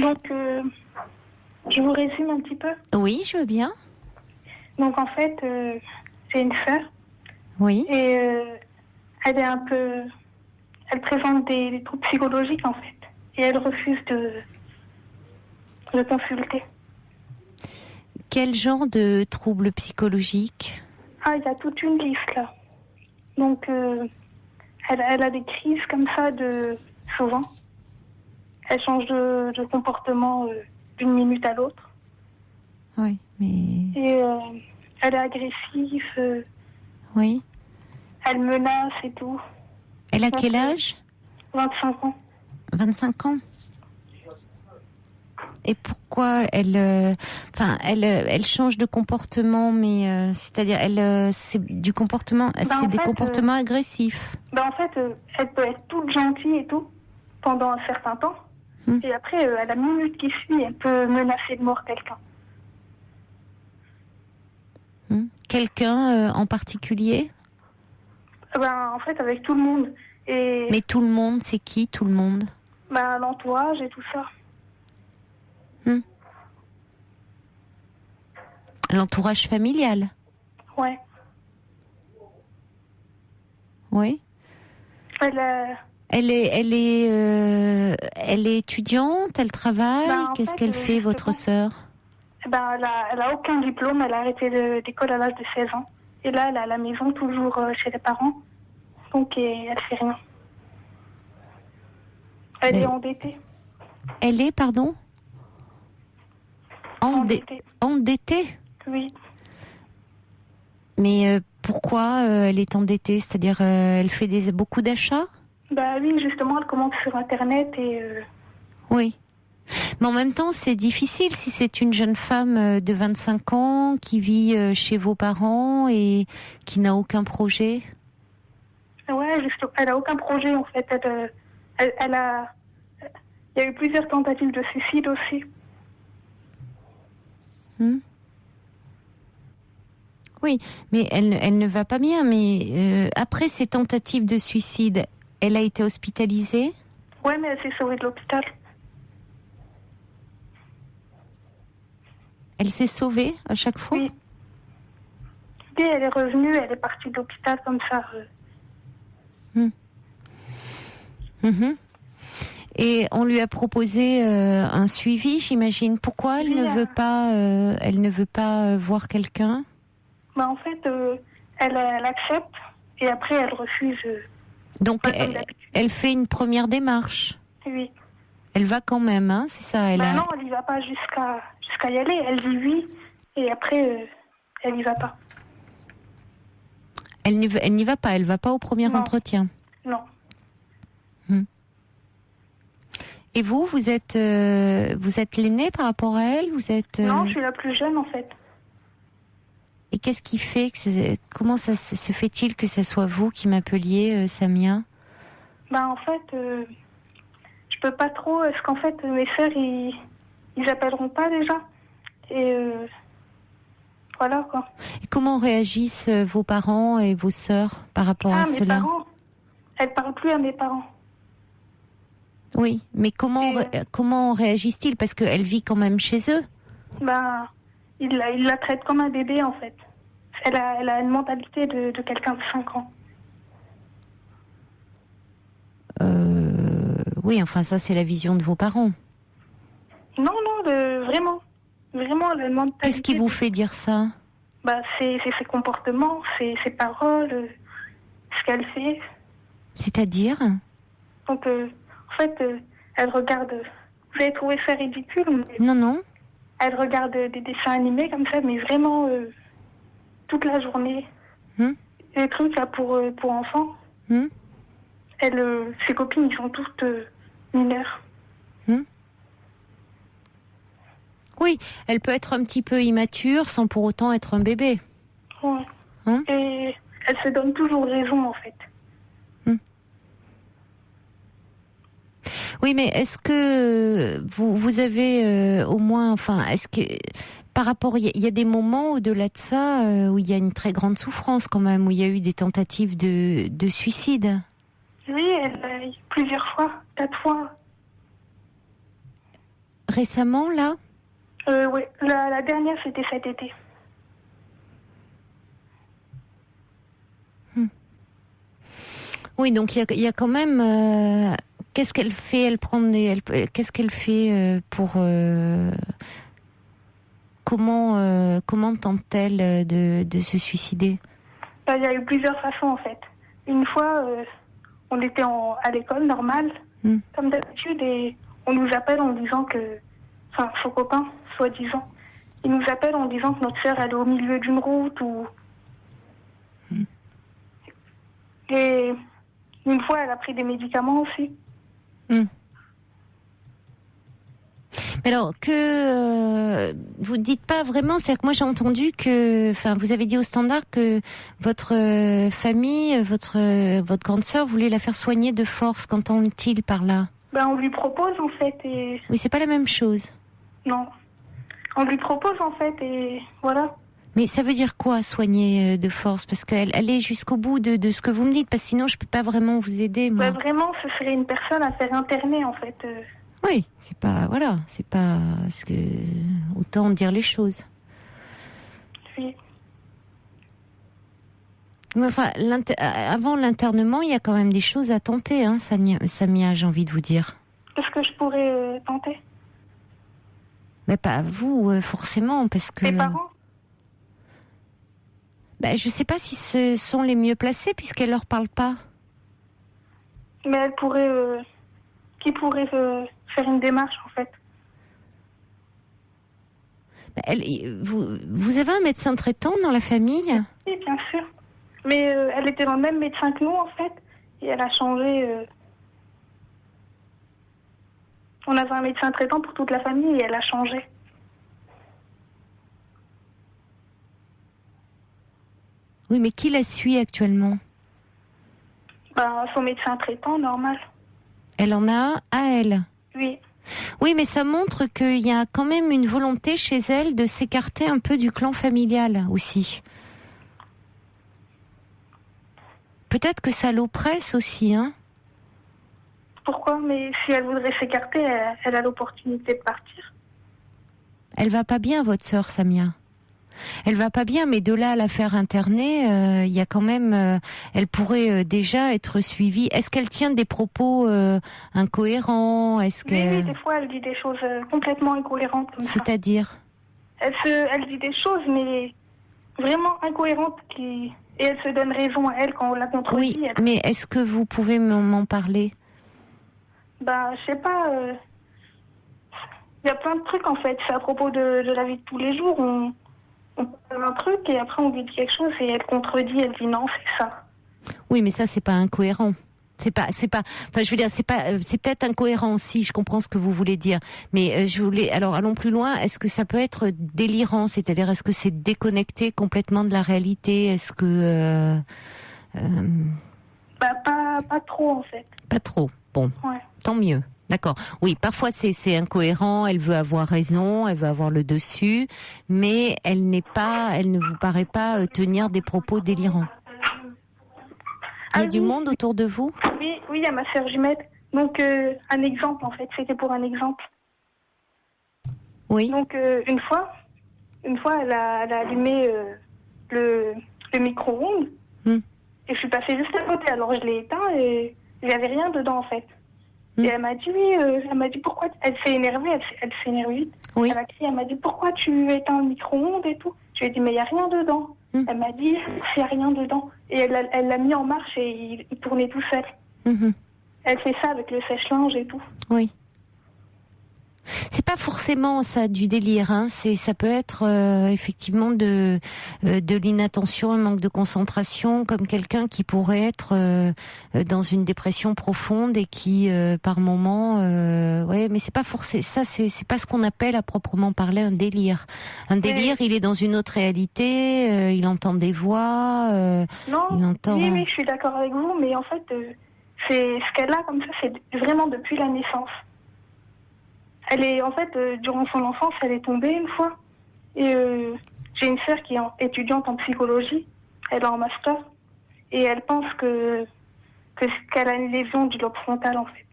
Donc, je vous résume un petit peu. Oui, je veux bien. Donc, en fait, j'ai une sœur. Oui. Et elle est un peu... Elle présente des troubles psychologiques, en fait. Et elle refuse de consulter. Quel genre de troubles psychologiques? Ah, il y a toute une liste là. Donc, elle a des crises comme ça souvent. Elle change de comportement d'une minute à l'autre. Oui, mais... Et elle est agressive. Oui. Elle menace et tout. Elle a quel âge? 25 ans. 25 ans. Et pourquoi elle change de comportement, mais c'est-à-dire c'est du comportement, c'est des comportements agressifs. En fait, elle peut être toute gentille et tout pendant un certain temps, et après, à la minute qui suit, elle peut menacer de mort quelqu'un. Quelqu'un en particulier? En fait, avec tout le monde. Et mais tout le monde, c'est qui tout le monde? L'entourage et tout ça. L'entourage familial? Ouais. Oui. Elle est étudiante, elle travaille. Qu'est-ce qu'elle fait, votre sœur? Elle a aucun diplôme, elle a arrêté l'école à l'âge de 16 ans. Et là, elle est à la maison, toujours chez les parents. Donc, elle fait rien. Elle est endettée. Elle est, pardon? Endettée? Oui. Mais pourquoi elle est endettée? C'est-à-dire, elle fait beaucoup d'achats? Oui, justement, elle commande sur Internet et... Oui. Mais en même temps, c'est difficile si c'est une jeune femme de 25 ans qui vit chez vos parents et qui n'a aucun projet. Ouais, justement, elle a aucun projet, en fait. Elle a... Il y a eu plusieurs tentatives de suicide aussi. Oui, mais elle ne va pas bien. Mais après ces tentatives de suicide, elle a été hospitalisée? Oui, mais elle s'est sauvée de l'hôpital. Elle s'est sauvée à chaque fois? Oui. Et elle est revenue, elle est partie de l'hôpital comme ça. Et on lui a proposé un suivi, j'imagine. Pourquoi elle ne veut pas voir quelqu'un? En fait, elle accepte et après elle refuse. Donc elle fait une première démarche. Oui. Elle va quand même, hein, c'est ça. Non, elle y va pas jusqu'à y aller. Elle dit oui et après elle y va pas. Elle n'y va pas. Elle va pas au premier entretien. Non. Et vous êtes l'aînée par rapport à elle? Non, je suis la plus jeune en fait. Et qu'est-ce qui fait comment ça se fait-il que ce soit vous qui m'appeliez, Samia? En fait, je peux pas trop, parce qu'en fait, mes sœurs, ils appelleront pas déjà. Et voilà quoi. Et comment réagissent vos parents et vos sœurs par rapport à cela? Mes parents, elles parlent plus à mes parents. Oui, mais comment réagissent-ils? Parce qu'elle vit quand même chez eux. Il la traite comme un bébé, en fait. Elle a une mentalité de quelqu'un de 5 ans. Oui, enfin, ça, c'est la vision de vos parents. Non, vraiment. Vraiment, la mentalité... Qu'est-ce qui vous fait dire ça? C'est ses comportements, ses paroles, ce qu'elle fait. C'est-à-dire? Donc, en fait, elle regarde... Vous avez trouvé ça ridicule, mais... Non. Elle regarde des dessins animés comme ça, mais vraiment toute la journée. Des trucs là pour enfants. Ses copines, ils sont toutes mineures. Oui, elle peut être un petit peu immature sans pour autant être un bébé. Ouais. Et elle se donne toujours raison en fait. Oui, mais est-ce que vous avez au moins, enfin, est-ce que par rapport, il y a des moments au-delà de ça où il y a une très grande souffrance quand même, où il y a eu des tentatives de suicide? Oui, plusieurs fois, 4 fois. Récemment, là? Oui, la dernière c'était cet été. Oui, donc il y a quand même. Qu'est-ce qu'elle fait? Qu'est-ce qu'elle fait pour comment tente-t-elle de se suicider? Il y a eu plusieurs façons en fait. Une fois, on était à l'école normale, comme d'habitude, et on nous appelle en disant que, enfin, son copain, soi-disant, il nous appelle en disant que notre sœur elle est au milieu d'une route ou. Et une fois, elle a pris des médicaments aussi. Alors vous dites pas vraiment, c'est-à-dire que moi j'ai entendu que, enfin, vous avez dit au Standard que votre famille, votre grande sœur voulait la faire soigner de force. Qu'entend-il par là? On lui propose en fait et. Oui, c'est pas la même chose. Non, on lui propose en fait et voilà. Mais ça veut dire quoi, soigner de force? Parce qu'elle est jusqu'au bout de ce que vous me dites, parce que sinon je peux pas vraiment vous aider, moi. Vraiment, ce serait une personne à faire interner en fait. Oui, c'est pas ce que autant dire les choses. Oui. Mais enfin, avant l'internement, il y a quand même des choses à tenter, hein, Samia, j'ai envie de vous dire. Qu'est-ce que je pourrais tenter? Mais pas vous, forcément, parce que. Mes parents? Je sais pas si ce sont les mieux placés puisqu'elle leur parle pas. Mais elle pourrait. Qui pourrait faire une démarche en fait? Vous avez un médecin traitant dans la famille? Oui, bien sûr. Mais elle était dans le même médecin que nous en fait, et elle a changé. On avait un médecin traitant pour toute la famille et elle a changé. Oui, mais qui la suit actuellement? Son médecin traitant, normal. Elle en a un à elle? Oui. Oui, mais ça montre qu'il y a quand même une volonté chez elle de s'écarter un peu du clan familial aussi. Peut-être que ça l'oppresse aussi, hein? Pourquoi? Mais si elle voudrait s'écarter, elle a l'opportunité de partir. Elle va pas bien, votre sœur, Samia. Elle va pas bien, mais de là à la faire interner, il y a quand même. Elle pourrait déjà être suivie. Est-ce qu'elle tient des propos incohérents? Est-ce que oui, des fois, elle dit des choses complètement incohérentes. C'est-à-dire? Elle dit des choses, mais vraiment incohérentes et elle se donne raison à elle quand on la contredit. Oui, mais est-ce que vous pouvez m'en parler? Je sais pas. Il y a plein de trucs en fait. C'est à propos de la vie de tous les jours. On parle d'un truc et après on lui dit quelque chose et elle contredit, elle dit non, c'est ça. Oui, mais ça c'est pas incohérent. C'est pas. Enfin, je veux dire, c'est peut-être incohérent aussi. Je comprends ce que vous voulez dire, mais alors allons plus loin. Est-ce que ça peut être délirant? C'est-à-dire, est-ce que c'est déconnecté complètement de la réalité? Est-ce que pas trop en fait. Pas trop. Bon, ouais. Tant mieux. D'accord. Oui, parfois c'est incohérent, elle veut avoir raison, elle veut avoir le dessus, mais elle ne vous paraît pas tenir des propos délirants. Il y a du monde autour de vous? Oui, il y a ma sœur jumelle. Donc un exemple en fait, c'était pour un exemple. Oui. Donc une fois elle a allumé le micro-ondes et je suis passée juste à côté. Alors je l'ai éteint et il n'y avait rien dedans en fait. Et elle m'a dit elle m'a dit pourquoi, elle s'est énervée, elle s'est énervée vite. Oui. Elle a crié, elle m'a dit pourquoi tu éteins le micro-ondes et tout. Je lui ai dit mais il n'y a rien dedans. Elle m'a dit il n'y a rien dedans. Et elle l'a mis en marche et il tournait tout seul. Elle fait ça avec le sèche-linge et tout. Oui. C'est pas forcément ça du délire, hein. Ça peut être effectivement de l'inattention, un manque de concentration, comme quelqu'un qui pourrait être dans une dépression profonde et qui par moment, mais c'est pas forcément ça. C'est pas ce qu'on appelle à proprement parler un délire. Un délire, il est dans une autre réalité. Il entend des voix. Non. Il entend. Oui, je suis d'accord avec vous, mais en fait, c'est ce qu'elle a comme ça, c'est vraiment depuis la naissance. Elle est, en fait, durant son enfance, elle est tombée une fois. Et j'ai une sœur qui est étudiante en psychologie. Elle est en master. Et elle pense qu'elle a une lésion du lobe frontal, en fait.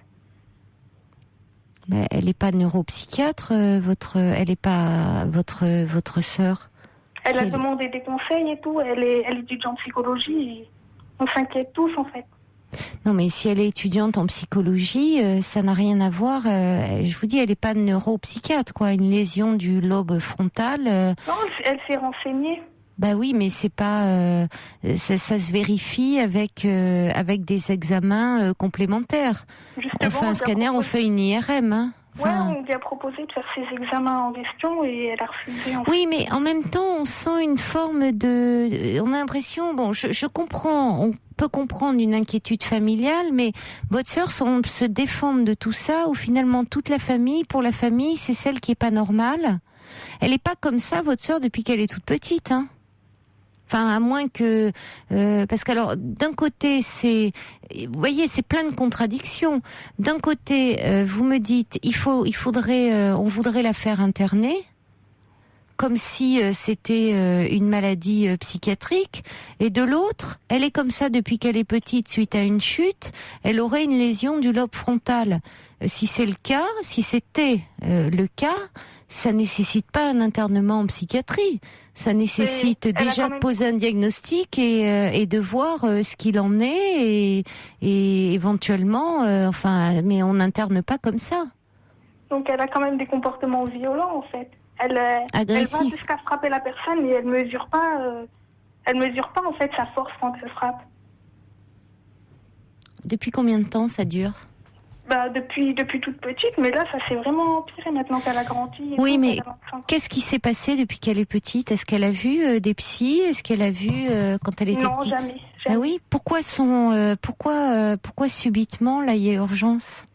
Mais elle n'est pas neuropsychiatre, elle n'est pas votre sœur. Elle a demandé des conseils et tout. Elle étudie en psychologie. Et on s'inquiète tous, en fait. Non, mais si elle est étudiante en psychologie, ça n'a rien à voir. Je vous dis, elle n'est pas neuropsychiatre, quoi. Une lésion du lobe frontal. Non, elle s'est renseignée. Bah oui, mais c'est pas. Ça se vérifie avec des examens complémentaires. Justement, On fait un scanner, on fait une IRM. Hein. Enfin... Ouais, on lui a proposé de faire ses examens en question et elle a refusé. Oui, mais en même temps, on sent une forme de... On a l'impression... Bon, je comprends, on peut comprendre une inquiétude familiale, mais votre sœur semble se défendre de tout ça, où finalement toute la famille, pour la famille, c'est celle qui est pas normale. Elle est pas comme ça, votre sœur, depuis qu'elle est toute petite, hein. Enfin, à moins que... parce qu'alors, d'un côté, c'est... Vous voyez, c'est plein de contradictions. D'un côté, vous me dites, on voudrait la faire interner, comme si c'était une maladie psychiatrique. Et de l'autre, elle est comme ça depuis qu'elle est petite, suite à une chute, elle aurait une lésion du lobe frontal. Si c'est le cas, si c'était le cas, ça nécessite pas un internement en psychiatrie. Ça nécessite déjà de poser un diagnostic et de voir ce qu'il en est et éventuellement, mais on n'interne pas comme ça. Donc elle a quand même des comportements violents en fait. Elle va jusqu'à frapper la personne et elle mesure pas en fait sa force quand elle frappe. Depuis combien de temps ça dure ? Bah depuis toute petite, mais là ça s'est vraiment empiré maintenant qu'elle a grandi. Oui, mais qu'est-ce qui s'est passé depuis qu'elle est petite ? Est-ce qu'elle a vu des psys ? Est-ce qu'elle a vu quand elle était petite ? Non, jamais. Ah oui, pourquoi subitement là il y a urgence ?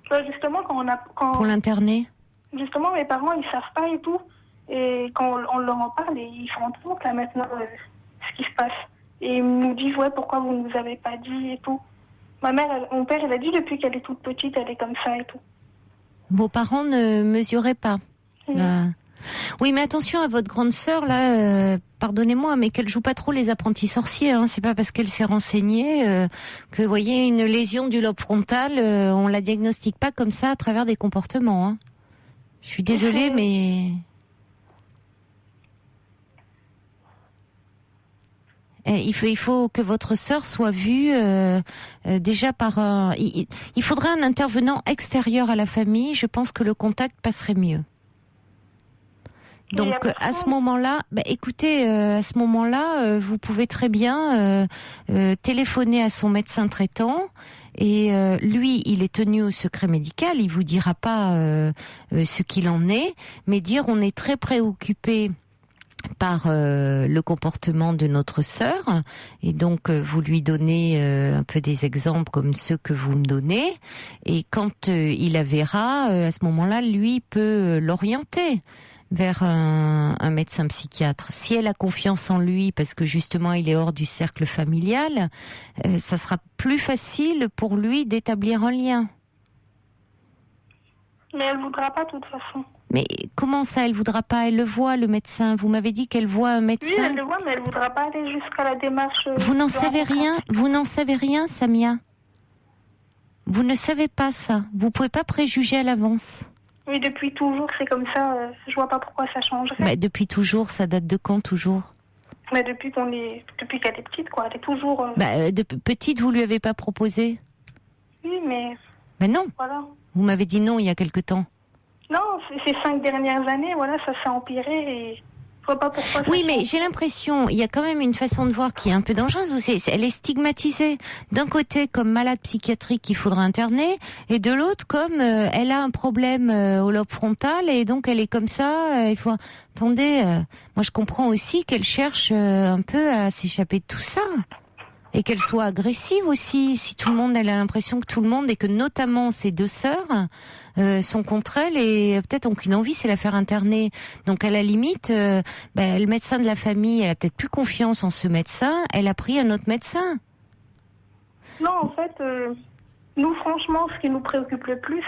Bah justement pour l'interner. Justement, mes parents ils savent pas et tout, et quand on leur en parle, ils se rendent compte là maintenant ce qui se passe. Et ils nous disent pourquoi vous nous avez pas dit et tout. Mon père, il a dit depuis qu'elle est toute petite, elle est comme ça et tout. Vos parents ne mesuraient pas. Oui, mais attention à votre grande sœur là. Pardonnez-moi, mais qu'elle joue pas trop les apprentis sorciers. Hein. C'est pas parce qu'elle s'est renseignée que, vous voyez, une lésion du lobe frontal, on la diagnostique pas comme ça à travers des comportements. Hein. Je suis désolée, mais il faut que votre sœur soit vue déjà par un... Il faudrait un intervenant extérieur à la famille. Je pense que le contact passerait mieux. Donc à ce moment-là, écoutez, à ce moment-là, vous pouvez très bien téléphoner à son médecin traitant. Et lui, il est tenu au secret médical. Il vous dira pas ce qu'il en est, mais dire on est très préoccupé par le comportement de notre sœur, et donc vous lui donnez un peu des exemples comme ceux que vous me donnez, et quand il la verra, à ce moment-là, lui peut l'orienter vers un médecin psychiatre. Si elle a confiance en lui, parce que justement il est hors du cercle familial, ça sera plus facile pour lui d'établir un lien. Mais elle voudra pas de toute façon. Mais comment ça, elle voudra pas ? Elle le voit, le médecin. Vous m'avez dit qu'elle voit un médecin. Oui, elle le voit, mais elle voudra pas aller jusqu'à la démarche. Vous n'en savez rien. Vous n'en savez rien, Samia. Vous ne savez pas ça. Vous pouvez pas préjuger à l'avance. Oui, depuis toujours, c'est comme ça. Je vois pas pourquoi ça changerait. Depuis toujours, ça date de quand, toujours ? Mais depuis qu'elle est petite, quoi. Elle est toujours... de petite, vous lui avez pas proposé ? Oui, mais... Mais non. Voilà. Vous m'avez dit non il y a quelque temps. Non, ces 5 dernières années, voilà, ça s'est empiré et... Je vois pas pourquoi. Oui, mais j'ai l'impression, il y a quand même une façon de voir qui est un peu dangereuse. Elle est stigmatisée. D'un côté, comme malade psychiatrique qu'il faudra interner, et de l'autre, comme elle a un problème au lobe frontal, et donc elle est comme ça. Il faut... Attendez, moi je comprends aussi qu'elle cherche un peu à s'échapper de tout ça. Et qu'elle soit agressive aussi. Si tout le monde, elle a l'impression que tout le monde, et que notamment ses deux sœurs, sont contre elle, et peut-être ont qu'une envie, c'est la faire interner. Donc à la limite, le médecin de la famille, elle a peut-être plus confiance en ce médecin, elle a pris un autre médecin. Non, en fait, nous franchement, ce qui nous préoccupe le plus,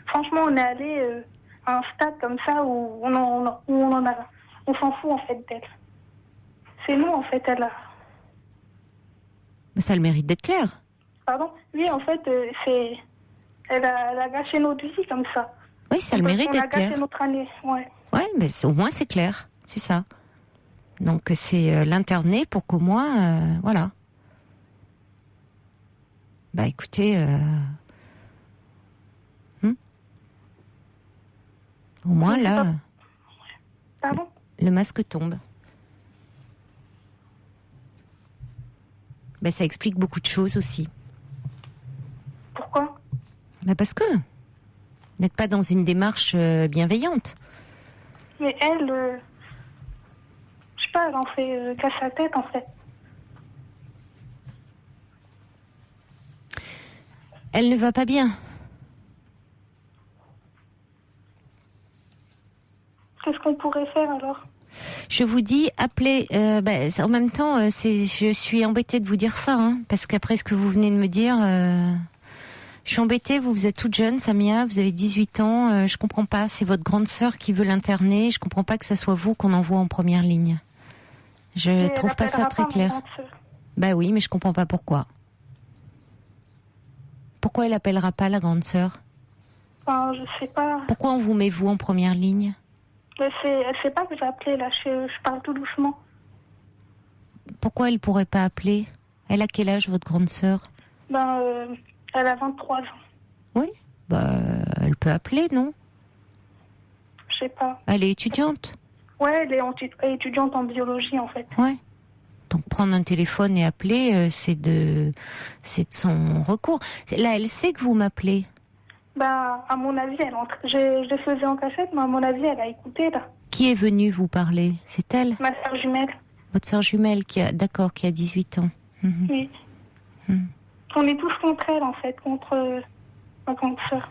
franchement, on est allé à un stade comme ça où on s'en fout en fait d'elle. C'est nous en fait, elle a... Ça a le mérite d'être clair. Pardon ? Oui, en fait, elle a gâché notre vie comme ça. Oui, ça a le mérite d'être clair. Elle a gâché notre année, ouais. Ouais, mais au moins c'est clair, c'est ça. Donc c'est l'interner pour qu'au moins, voilà. Bah écoutez, au moins là, Pardon ? le masque tombe. Bah ça explique beaucoup de choses aussi. Pourquoi ? Bah parce que vous n'êtes pas dans une démarche bienveillante. Mais elle, je sais pas, elle en fait qu'à sa tête en fait. Elle ne va pas bien. Qu'est-ce qu'on pourrait faire alors ? Je vous dis, appelez. En même temps, je suis embêtée de vous dire ça, hein, parce qu'après ce que vous venez de me dire, je suis embêtée. Vous êtes toute jeune, Samia. Vous avez 18 ans. Je comprends pas. C'est votre grande sœur qui veut l'interner. Je comprends pas que ça soit vous qu'on envoie en première ligne. Je trouve pas ça très clair. Bah oui, mais je comprends pas pourquoi. Pourquoi elle appellera pas la grande sœur ? Enfin, je sais pas. Pourquoi on vous met vous en première ligne ? Elle sait pas que j'ai appelé là. Je parle tout doucement. Pourquoi elle pourrait pas appeler ? Elle a quel âge, votre grande sœur ? Elle a 23 ans. Oui, elle peut appeler, non ? Je sais pas. Elle est étudiante ? Ouais, elle est étudiante en biologie en fait. Ouais. Donc prendre un téléphone et appeler, c'est de son recours. Là, elle sait que vous m'appelez. À mon avis, je le faisais en cachette, mais à mon avis, elle a écouté là. Qui est venue vous parler ? C'est elle ? Ma sœur jumelle. Votre sœur jumelle qui a 18 ans. Mhm. Oui. Mhm. On est tous contre elle en fait, contre ma grande sœur.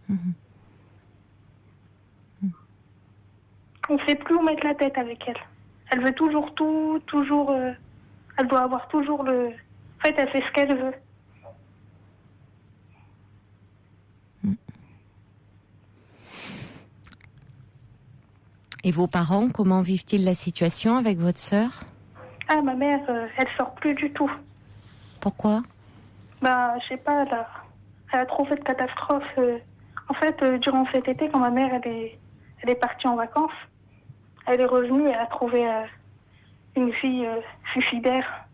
Mhm. On ne sait plus où mettre la tête avec elle. Elle veut toujours tout, toujours. Elle doit avoir toujours le. En fait, elle fait ce qu'elle veut. Et vos parents, comment vivent-ils la situation avec votre sœur ? Ah, ma mère, elle sort plus du tout. Pourquoi ? Je sais pas, elle a trop fait de catastrophes. En fait, durant cet été, quand ma mère elle est partie en vacances, elle est revenue et elle a trouvé une fille suicidaire.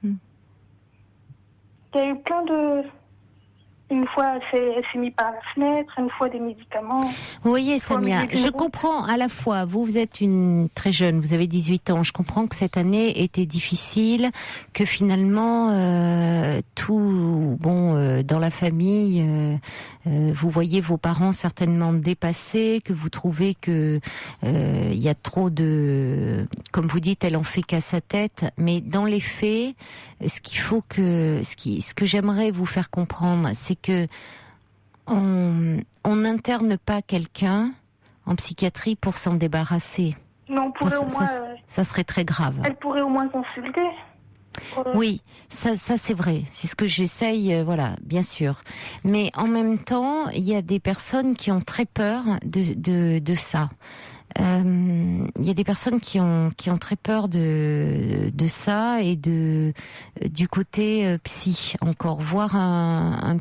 Il y a eu plein de... Une fois, elle s'est mise par la fenêtre, une fois des médicaments. Vous voyez, Samia, je comprends à la fois, vous êtes une très jeune, vous avez 18 ans, je comprends que cette année était difficile, que finalement, dans la famille, vous voyez vos parents certainement dépassés, que vous trouvez que il y a trop de... Comme vous dites, elle en fait qu'à sa tête, mais dans les faits, ce que j'aimerais vous faire comprendre, c'est que on n'interne pas quelqu'un en psychiatrie pour s'en débarrasser. Mais on pourrait au moins... Ça serait très grave. Elle pourrait au moins consulter. Oui, ça c'est vrai. C'est ce que j'essaye, bien sûr. Mais en même temps, il y a des personnes qui ont très peur de ça. Il y a des personnes qui ont très peur de ça et du côté psy. Encore voir un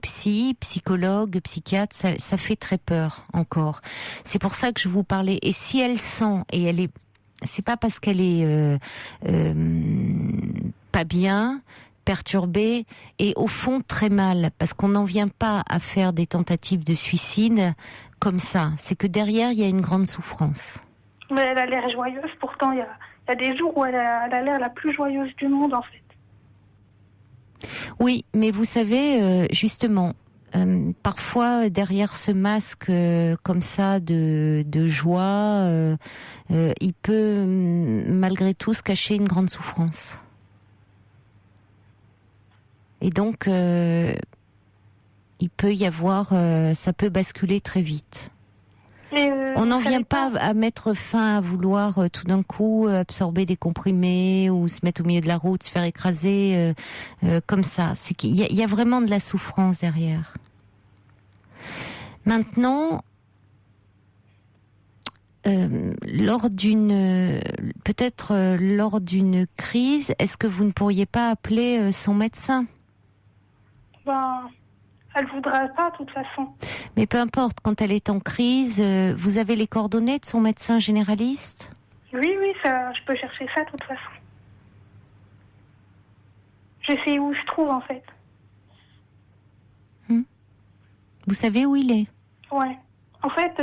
psychologue, psychiatre, ça fait très peur encore. C'est pour ça que je vous parlais. Et si elle sent, et elle est, c'est pas parce qu'elle est pas bien, perturbée et au fond très mal, parce qu'on n'en vient pas à faire des tentatives de suicide comme ça. C'est que derrière, il y a une grande souffrance. Mais elle a l'air joyeuse, pourtant il y a des jours où elle a l'air la plus joyeuse du monde en fait. Oui, mais vous savez, justement, parfois derrière ce masque comme ça de joie, il peut malgré tout se cacher une grande souffrance. Et donc, il peut y avoir, ça peut basculer très vite. On n'en vient pas à mettre fin à vouloir tout d'un coup absorber des comprimés ou se mettre au milieu de la route, se faire écraser comme ça. C'est qu'il y a vraiment de la souffrance derrière. Maintenant, lors d'une crise, est-ce que vous ne pourriez pas appeler son médecin ? Elle voudra pas, de toute façon. Mais peu importe, quand elle est en crise, vous avez les coordonnées de son médecin généraliste ? Oui, ça, je peux chercher ça de toute façon. Je sais où je trouve en fait. Vous savez où il est? Ouais. En fait,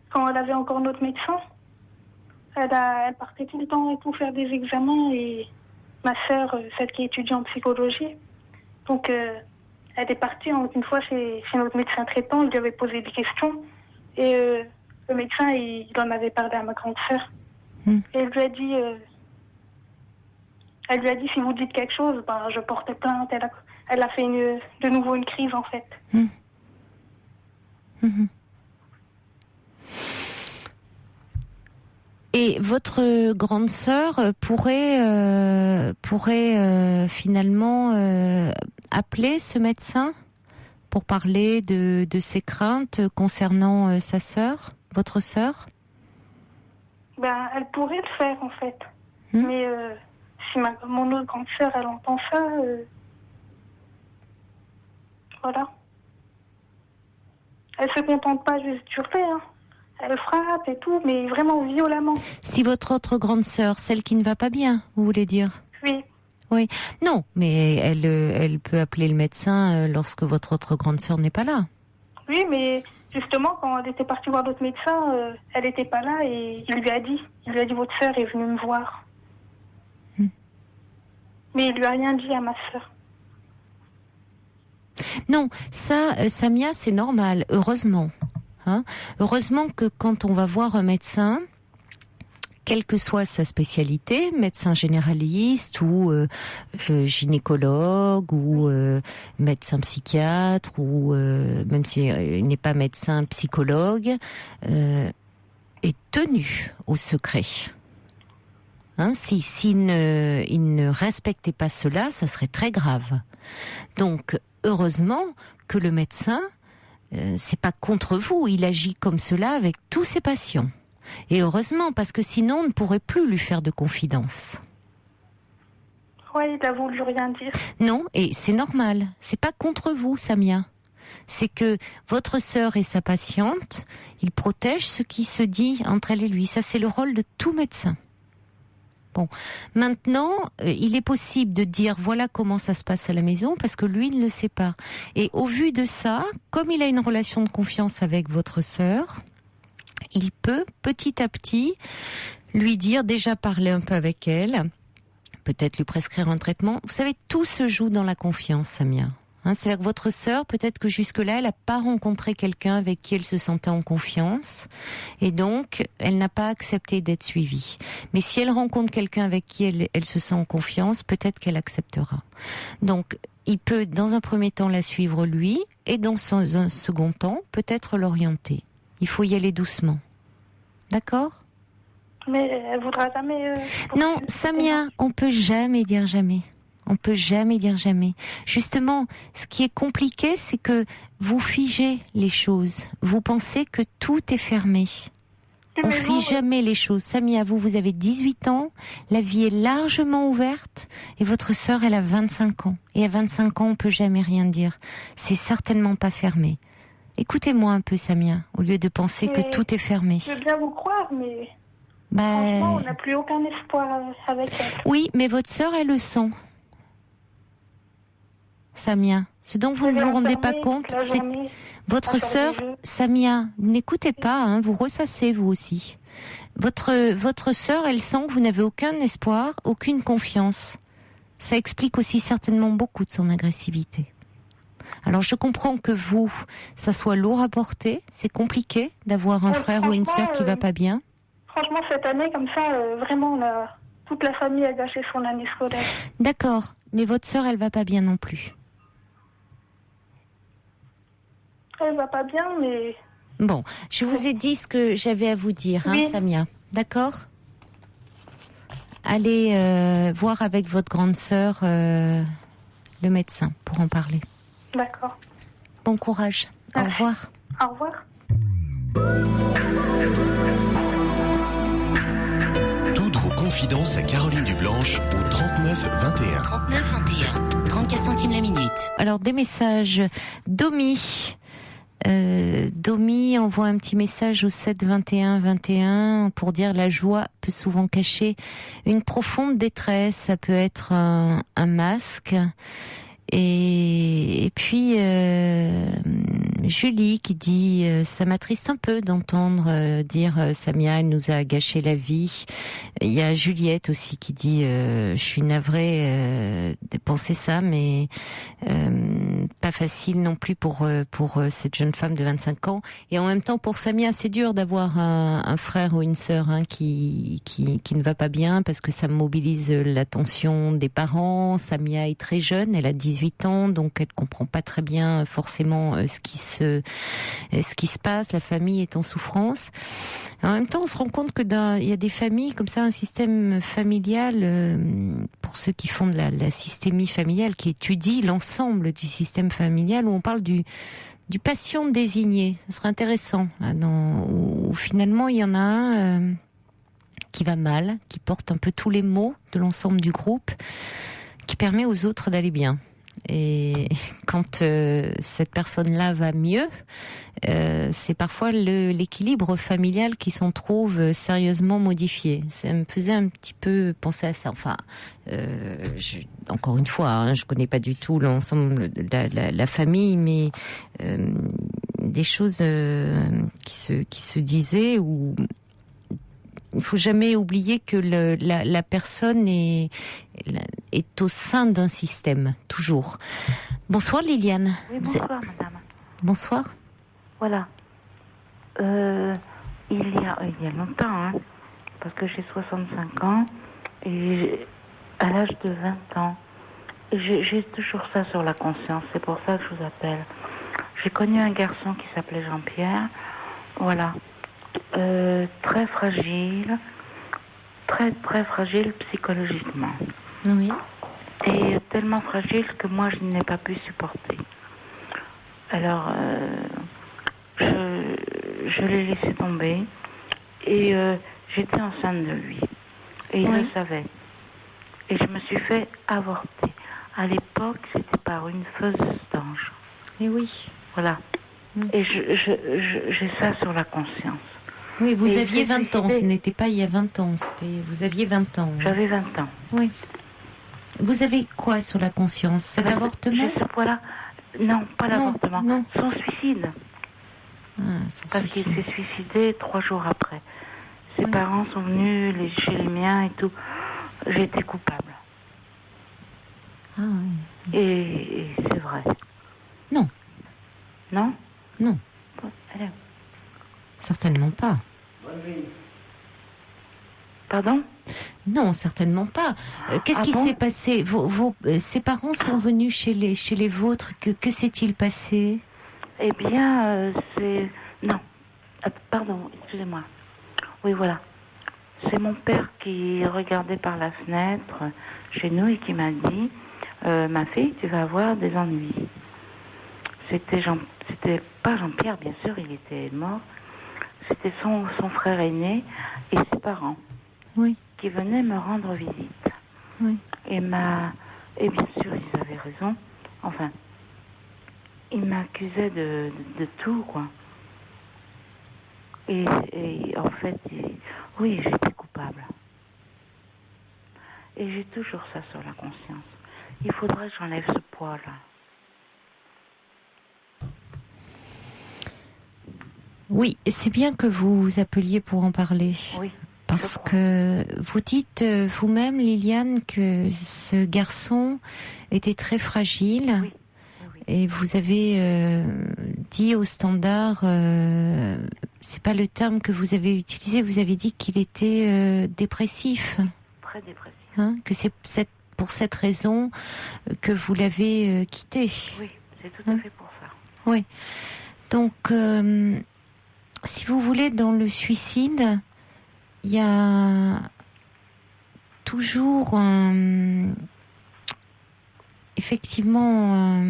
quand elle avait encore notre médecin, elle partait tout le temps et tout faire des examens et ma sœur, celle qui étudie en psychologie, donc elle est partie une fois chez notre médecin traitant, il lui avait posé des questions et le médecin il en avait parlé à ma grande sœur et elle lui a dit si vous dites quelque chose, ben je porte plainte. Elle a fait de nouveau une crise en fait. Et votre grande sœur pourrait finalement appeler ce médecin pour parler de ses craintes concernant sa sœur, votre sœur? Ben, elle pourrait le faire en fait. Mais si mon autre grande sœur elle entend ça, voilà. Elle se contente pas juste d'hurler, hein. Elle frappe et tout, mais vraiment violemment. Si votre autre grande sœur, celle qui ne va pas bien, vous voulez dire? Oui. Oui. Non, mais elle peut appeler le médecin lorsque votre autre grande sœur n'est pas là. Oui, mais justement, quand elle était partie voir d'autres médecins, elle n'était pas là et il lui a dit votre sœur est venue me voir. Mais il lui a rien dit à ma sœur. Non, ça, Samia, c'est normal, heureusement. Heureusement que quand on va voir un médecin, quelle que soit sa spécialité, médecin généraliste ou gynécologue ou médecin psychiatre ou même s'il n'est pas médecin psychologue, est tenu au secret. S'il ne respectait pas cela, ça serait très grave. Donc, heureusement que le médecin, c'est pas contre vous, il agit comme cela avec tous ses patients. Et heureusement, parce que sinon, on ne pourrait plus lui faire de confidence. Ouais, il a voulu rien dire. Non, et c'est normal. C'est pas contre vous, Samia. C'est que votre sœur et sa patiente, ils protègent ce qui se dit entre elle et lui. Ça, c'est le rôle de tout médecin. Bon, maintenant, il est possible de dire voilà comment ça se passe à la maison parce que lui ne le sait pas. Et au vu de ça, comme il a une relation de confiance avec votre sœur, il peut petit à petit lui dire, déjà parler un peu avec elle, peut-être lui prescrire un traitement. Vous savez, tout se joue dans la confiance, Samia. C'est-à-dire que votre sœur, peut-être que jusque-là, elle n'a pas rencontré quelqu'un avec qui elle se sentait en confiance, et donc elle n'a pas accepté d'être suivie. Mais si elle rencontre quelqu'un avec qui elle se sent en confiance, peut-être qu'elle acceptera. Donc, il peut, dans un premier temps, la suivre lui, et dans un second temps, peut-être l'orienter. Il faut y aller doucement. D'accord ? Mais elle voudra jamais... Non, Samia, on peut jamais dire jamais. On peut jamais dire jamais. Justement, ce qui est compliqué, c'est que vous figez les choses. Vous pensez que tout est fermé. On fige jamais les choses. Samia, vous avez 18 ans, la vie est largement ouverte, et votre sœur, elle a 25 ans. Et à 25 ans, on peut jamais rien dire. C'est certainement pas fermé. Écoutez-moi un peu, Samia, au lieu de penser que tout est fermé. Je veux bien vous croire, mais franchement, on n'a plus aucun espoir avec elle. Oui, mais votre sœur, elle le sent. Samia, ce dont vous ne vous rendez pas compte, c'est que votre sœur, Samia, n'écoutez pas, vous ressassez vous aussi. Votre sœur, elle sent que vous n'avez aucun espoir, aucune confiance. Ça explique aussi certainement beaucoup de son agressivité. Alors je comprends que vous, ça soit lourd à porter, c'est compliqué d'avoir un frère ou une sœur qui va pas bien. Franchement, cette année, comme ça, vraiment, toute la famille a gâché son année scolaire. D'accord, mais votre sœur, elle va pas bien non plus. Elle va pas bien, mais... Bon, je vous ai dit ce que j'avais à vous dire, oui. Samia. D'accord ? Allez voir avec votre grande sœur le médecin pour en parler. D'accord. Bon courage. Merci. Au revoir. Au revoir. Toutes vos confidences à Caroline Dublanche au 39 21. 39 21. 34 centimes la minute. Alors des messages. Domi Domi envoie un petit message au 7 21 21 pour dire la joie peut souvent cacher une profonde détresse. Ça peut être un masque. Et puis Julie qui dit ça m'attriste un peu d'entendre dire Samia elle nous a gâché la vie. Il y a Juliette aussi qui dit je suis navrée de penser ça, mais pas facile non plus pour cette jeune femme de 25 ans. Et en même temps pour Samia c'est dur d'avoir un frère ou une sœur qui ne va pas bien, parce que ça mobilise l'attention des parents. Samia est très jeune, elle a 18 ans, donc elle comprend pas très bien forcément ce qui se passe. La famille est en souffrance. En même temps, on se rend compte que il y a des familles comme ça, un système familial, pour ceux qui font de la systémie familiale, qui étudie l'ensemble du système familial, où on parle du patient désigné. Ça serait intéressant, où finalement il y en a un qui va mal, qui porte un peu tous les maux de l'ensemble du groupe, qui permet aux autres d'aller bien. Et quand cette personne-là va mieux, c'est parfois l'équilibre familial qui s'en trouve sérieusement modifié. Ça me faisait un petit peu penser à ça. Enfin, encore une fois, je connais pas du tout l'ensemble de la famille, mais des choses qui se disaient, où il faut jamais oublier que la personne est au sein d'un système, toujours. Bonsoir Liliane. Oui, bonsoir madame. Bonsoir. Voilà. Il y a longtemps, parce que j'ai 65 ans, et à l'âge de 20 ans, j'ai toujours ça sur la conscience, c'est pour ça que je vous appelle. J'ai connu un garçon qui s'appelait Jean-Pierre, voilà. Très fragile, très très fragile psychologiquement. Oui. Et tellement fragile que moi je n'ai pas pu supporter. Alors je l'ai laissé tomber et j'étais enceinte de lui. Et il le savait. Et je me suis fait avorter. À l'époque, c'était par une fausse d'ange. Et oui. Voilà. Et j'ai ça sur la conscience. Oui, vous aviez 20 ans, ce n'était pas il y a 20 ans, vous aviez 20 ans. J'avais 20 ans. Oui. Vous avez quoi sur la conscience? Cet avortement? Voilà. Non, pas l'avortement. Non. Son suicide. Parce qu'il s'est suicidé 3 jours après. Ses parents sont venus chez les miens et tout. J'ai été coupable. Ah oui. Et c'est vrai. Non. Non? Non. Allez. Certainement pas. Pardon? Non, certainement pas. Qu'est-ce qui s'est passé? Ses parents sont venus chez les vôtres. Que s'est-il passé? Eh bien, c'est... Non. Pardon, excusez-moi. Oui, voilà. C'est mon père qui regardait par la fenêtre chez nous et qui m'a dit ma fille, tu vas avoir des ennuis. C'était pas Jean-Pierre, bien sûr, il était mort. C'était son frère aîné et ses parents. Oui. Qui venaient me rendre visite. Oui. Et bien sûr, ils avaient raison. Enfin, ils m'accusaient de tout, quoi. Et en fait, oui, j'étais coupable. Et j'ai toujours ça sur la conscience. Il faudrait que j'enlève ce poids-là. Oui, c'est bien que vous appeliez pour en parler. Oui. Parce que vous dites vous-même, Liliane, que ce garçon était très fragile. Oui. Et vous avez dit au standard, c'est pas le terme que vous avez utilisé, vous avez dit qu'il était dépressif. Très dépressif. Que c'est pour cette raison que vous l'avez quitté. Oui, c'est tout à fait pour ça. Oui. Donc, si vous voulez, dans le suicide, il y a toujours effectivement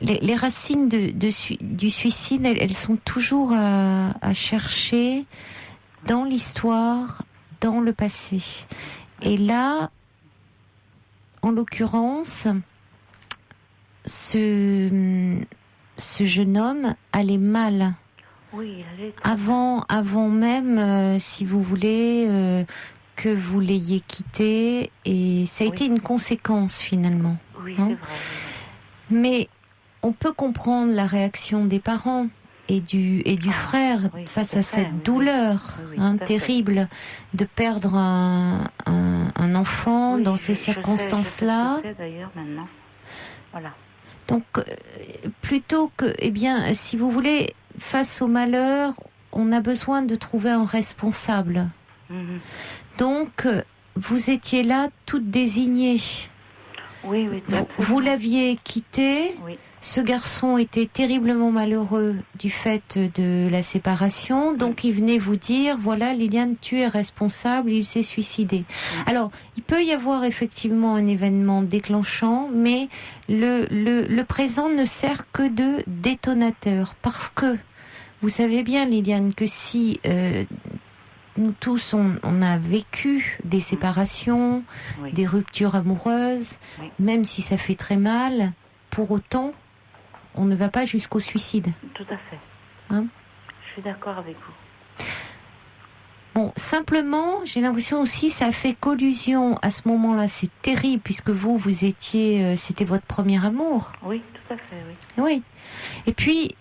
les racines du suicide, elles sont toujours à chercher dans l'histoire, dans le passé. Et là, en l'occurrence, ce ce jeune homme allait mal. Oui, Avant même, si vous voulez, que vous l'ayez quitté, et ça a été une conséquence finalement. Oui, hein. c'est vrai. Mais on peut comprendre la réaction des parents et du frère face à cette douleur terrible de perdre un enfant dans ces circonstances-là. Je sais d'ailleurs maintenant. Voilà. Donc, plutôt que, si vous voulez, face au malheur, on a besoin de trouver un responsable. Donc, vous étiez là, toute désignée. Oui, vous l'aviez quitté. Oui. Ce garçon était terriblement malheureux du fait de la séparation. Donc, il venait vous dire, voilà, Liliane, tu es responsable, il s'est suicidé. Alors, il peut y avoir effectivement un événement déclenchant, mais le présent ne sert que de détonateur. Parce que, vous savez bien, Liliane, que si nous tous, on a vécu des séparations, des ruptures amoureuses, même si ça fait très mal, pour autant, on ne va pas jusqu'au suicide. Tout à fait. Hein? Je suis d'accord avec vous. Bon, simplement, j'ai l'impression aussi, ça a fait collusion à ce moment-là. C'est terrible, puisque vous étiez, c'était votre premier amour. Oui, tout à fait, oui. Oui. Et puis,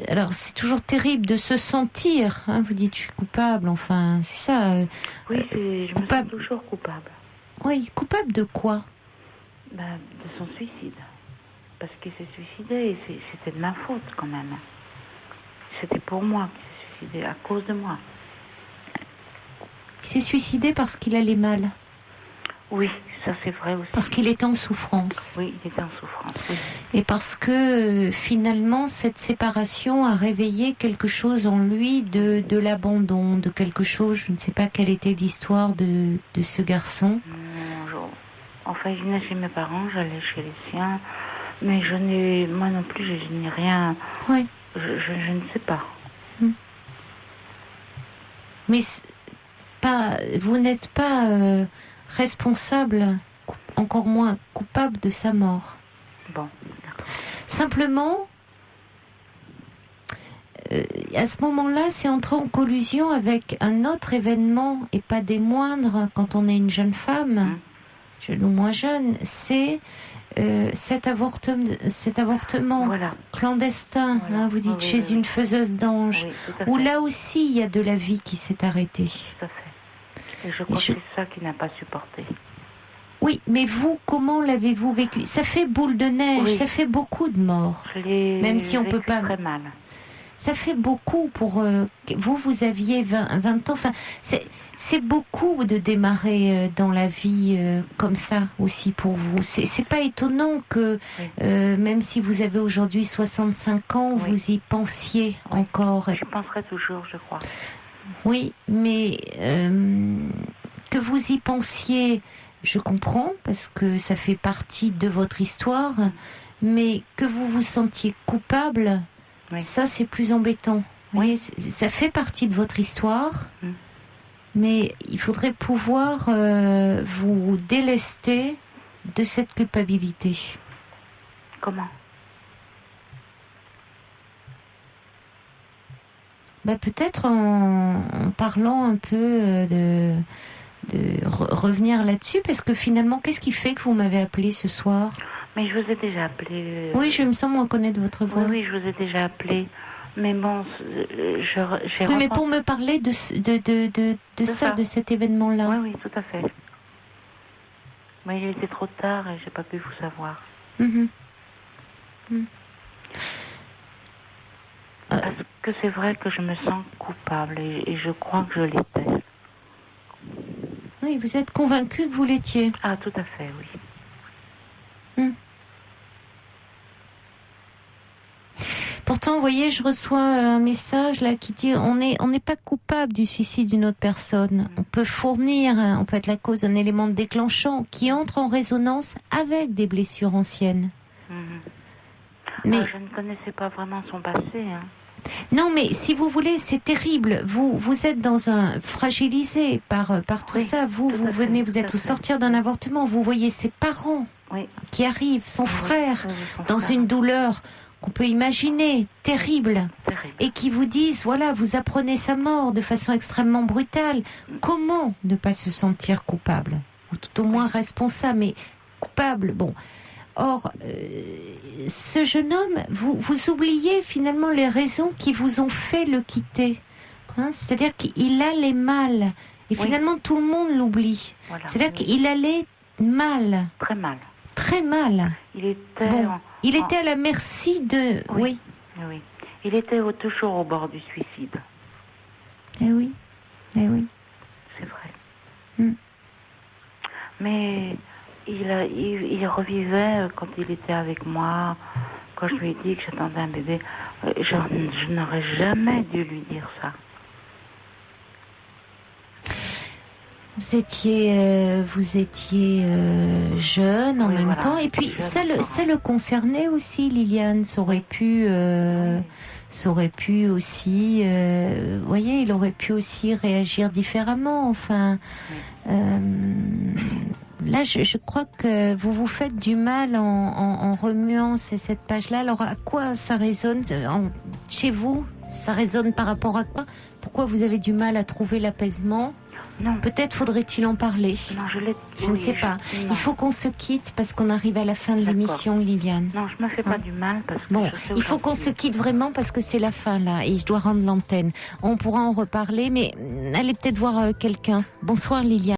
alors c'est toujours terrible de se sentir, hein, vous dites je suis coupable, enfin c'est ça. Oui, je me sens toujours coupable. Oui, coupable de quoi? De son suicide. Parce qu'il s'est suicidé et c'était de ma faute quand même. C'était pour moi qu'il s'est suicidé, à cause de moi. Il s'est suicidé parce qu'il allait mal? Oui, ça c'est vrai aussi. Parce qu'il était en souffrance. Oui, il était en souffrance, oui. Et parce que finalement, cette séparation a réveillé quelque chose en lui de l'abandon, de quelque chose, je ne sais pas quelle était l'histoire de ce garçon. Enfin, je venais chez mes parents, j'allais chez les siens, mais moi non plus, je n'ai rien. Oui. Je ne sais pas. Mais vous n'êtes pas responsable, encore moins coupable de sa mort. Bon, d'accord. Simplement, à ce moment-là, c'est entré en collusion avec un autre événement, et pas des moindres, quand on est une jeune femme, jeune ou moins jeune, c'est cet avortement clandestin, voilà. Vous dites, chez une faiseuse d'ange, où là aussi il y a de la vie qui s'est arrêtée. Tout à fait. Et je crois que c'est ça qu'il n'a pas supporté. Oui, mais vous, comment l'avez-vous vécu? Ça fait boule de neige, ça fait beaucoup de morts. Même si on peut pas. Très mal. Ça fait beaucoup pour vous aviez 20 ans. Enfin, c'est beaucoup de démarrer dans la vie comme ça aussi pour vous. C'est pas étonnant que même si vous avez aujourd'hui 65 ans, vous y pensiez encore. Je penserai toujours, je crois. Oui, mais que vous y pensiez, je comprends, parce que ça fait partie de votre histoire, mais que vous vous sentiez coupable, ça c'est plus embêtant. Vous voyez, ça fait partie de votre histoire, mais il faudrait pouvoir vous délester de cette culpabilité. Comment ? Peut-être en parlant un peu de revenir là-dessus, parce que finalement, qu'est-ce qui fait que vous m'avez appelé ce soir ? Mais je vous ai déjà appelé. Oui, je me semble reconnaître votre voix. Oui, je vous ai déjà appelé. Mais bon, oui, mais pour me parler de ça, de cet événement-là. Oui, tout à fait. Mais il était trop tard et j'ai pas pu vous savoir. Parce que c'est vrai que je me sens coupable et je crois que je l'étais. Oui, vous êtes convaincu que vous l'étiez. Ah, tout à fait, oui. Pourtant, vous voyez, je reçois un message là qui dit on n'est pas coupable du suicide d'une autre personne. On peut fournir, on peut être la cause d'un élément déclenchant qui entre en résonance avec des blessures anciennes. Mais je ne connaissais pas vraiment son passé. Non, mais si vous voulez, c'est terrible. Vous êtes fragilisé par tout ça. Vous êtes au sortir d'un avortement. Vous voyez ses parents qui arrivent, son frère, dans une douleur qu'on peut imaginer, terrible, et qui vous disent, voilà, vous apprenez sa mort de façon extrêmement brutale. Comment ne pas se sentir coupable? Ou tout au moins responsable, mais coupable, bon. Or, ce jeune homme, vous oubliez finalement les raisons qui vous ont fait le quitter. Hein, c'est-à-dire qu'il allait mal. Et finalement, tout le monde l'oublie. Voilà, c'est-à-dire qu'il allait mal. Très mal. Très mal. Il était, il était à la merci de... Oui. Il était toujours au bord du suicide. Eh oui. C'est vrai. Mais il revivait quand il était avec moi, quand je lui ai dit que j'attendais un bébé. Je n'aurais jamais dû lui dire ça. Vous étiez jeune en même temps, et puis ça le concernait aussi, Liliane. Ça aurait pu aussi, voyez, il aurait pu aussi réagir différemment. Enfin, là, je crois que vous vous faites du mal en remuant cette page-là. Alors, à quoi ça résonne chez vous? Ça résonne par rapport à quoi? Pourquoi vous avez du mal à trouver l'apaisement? Non. Peut-être faudrait-il en parler. Non, je ne sais pas. Il faut qu'on se quitte parce qu'on arrive à la fin de l'émission, Liliane. Non, je me fais pas du mal parce que il faut qu'on se quitte vraiment parce que c'est la fin là et je dois rendre l'antenne. On pourra en reparler, mais allez peut-être voir quelqu'un. Bonsoir, Liliane.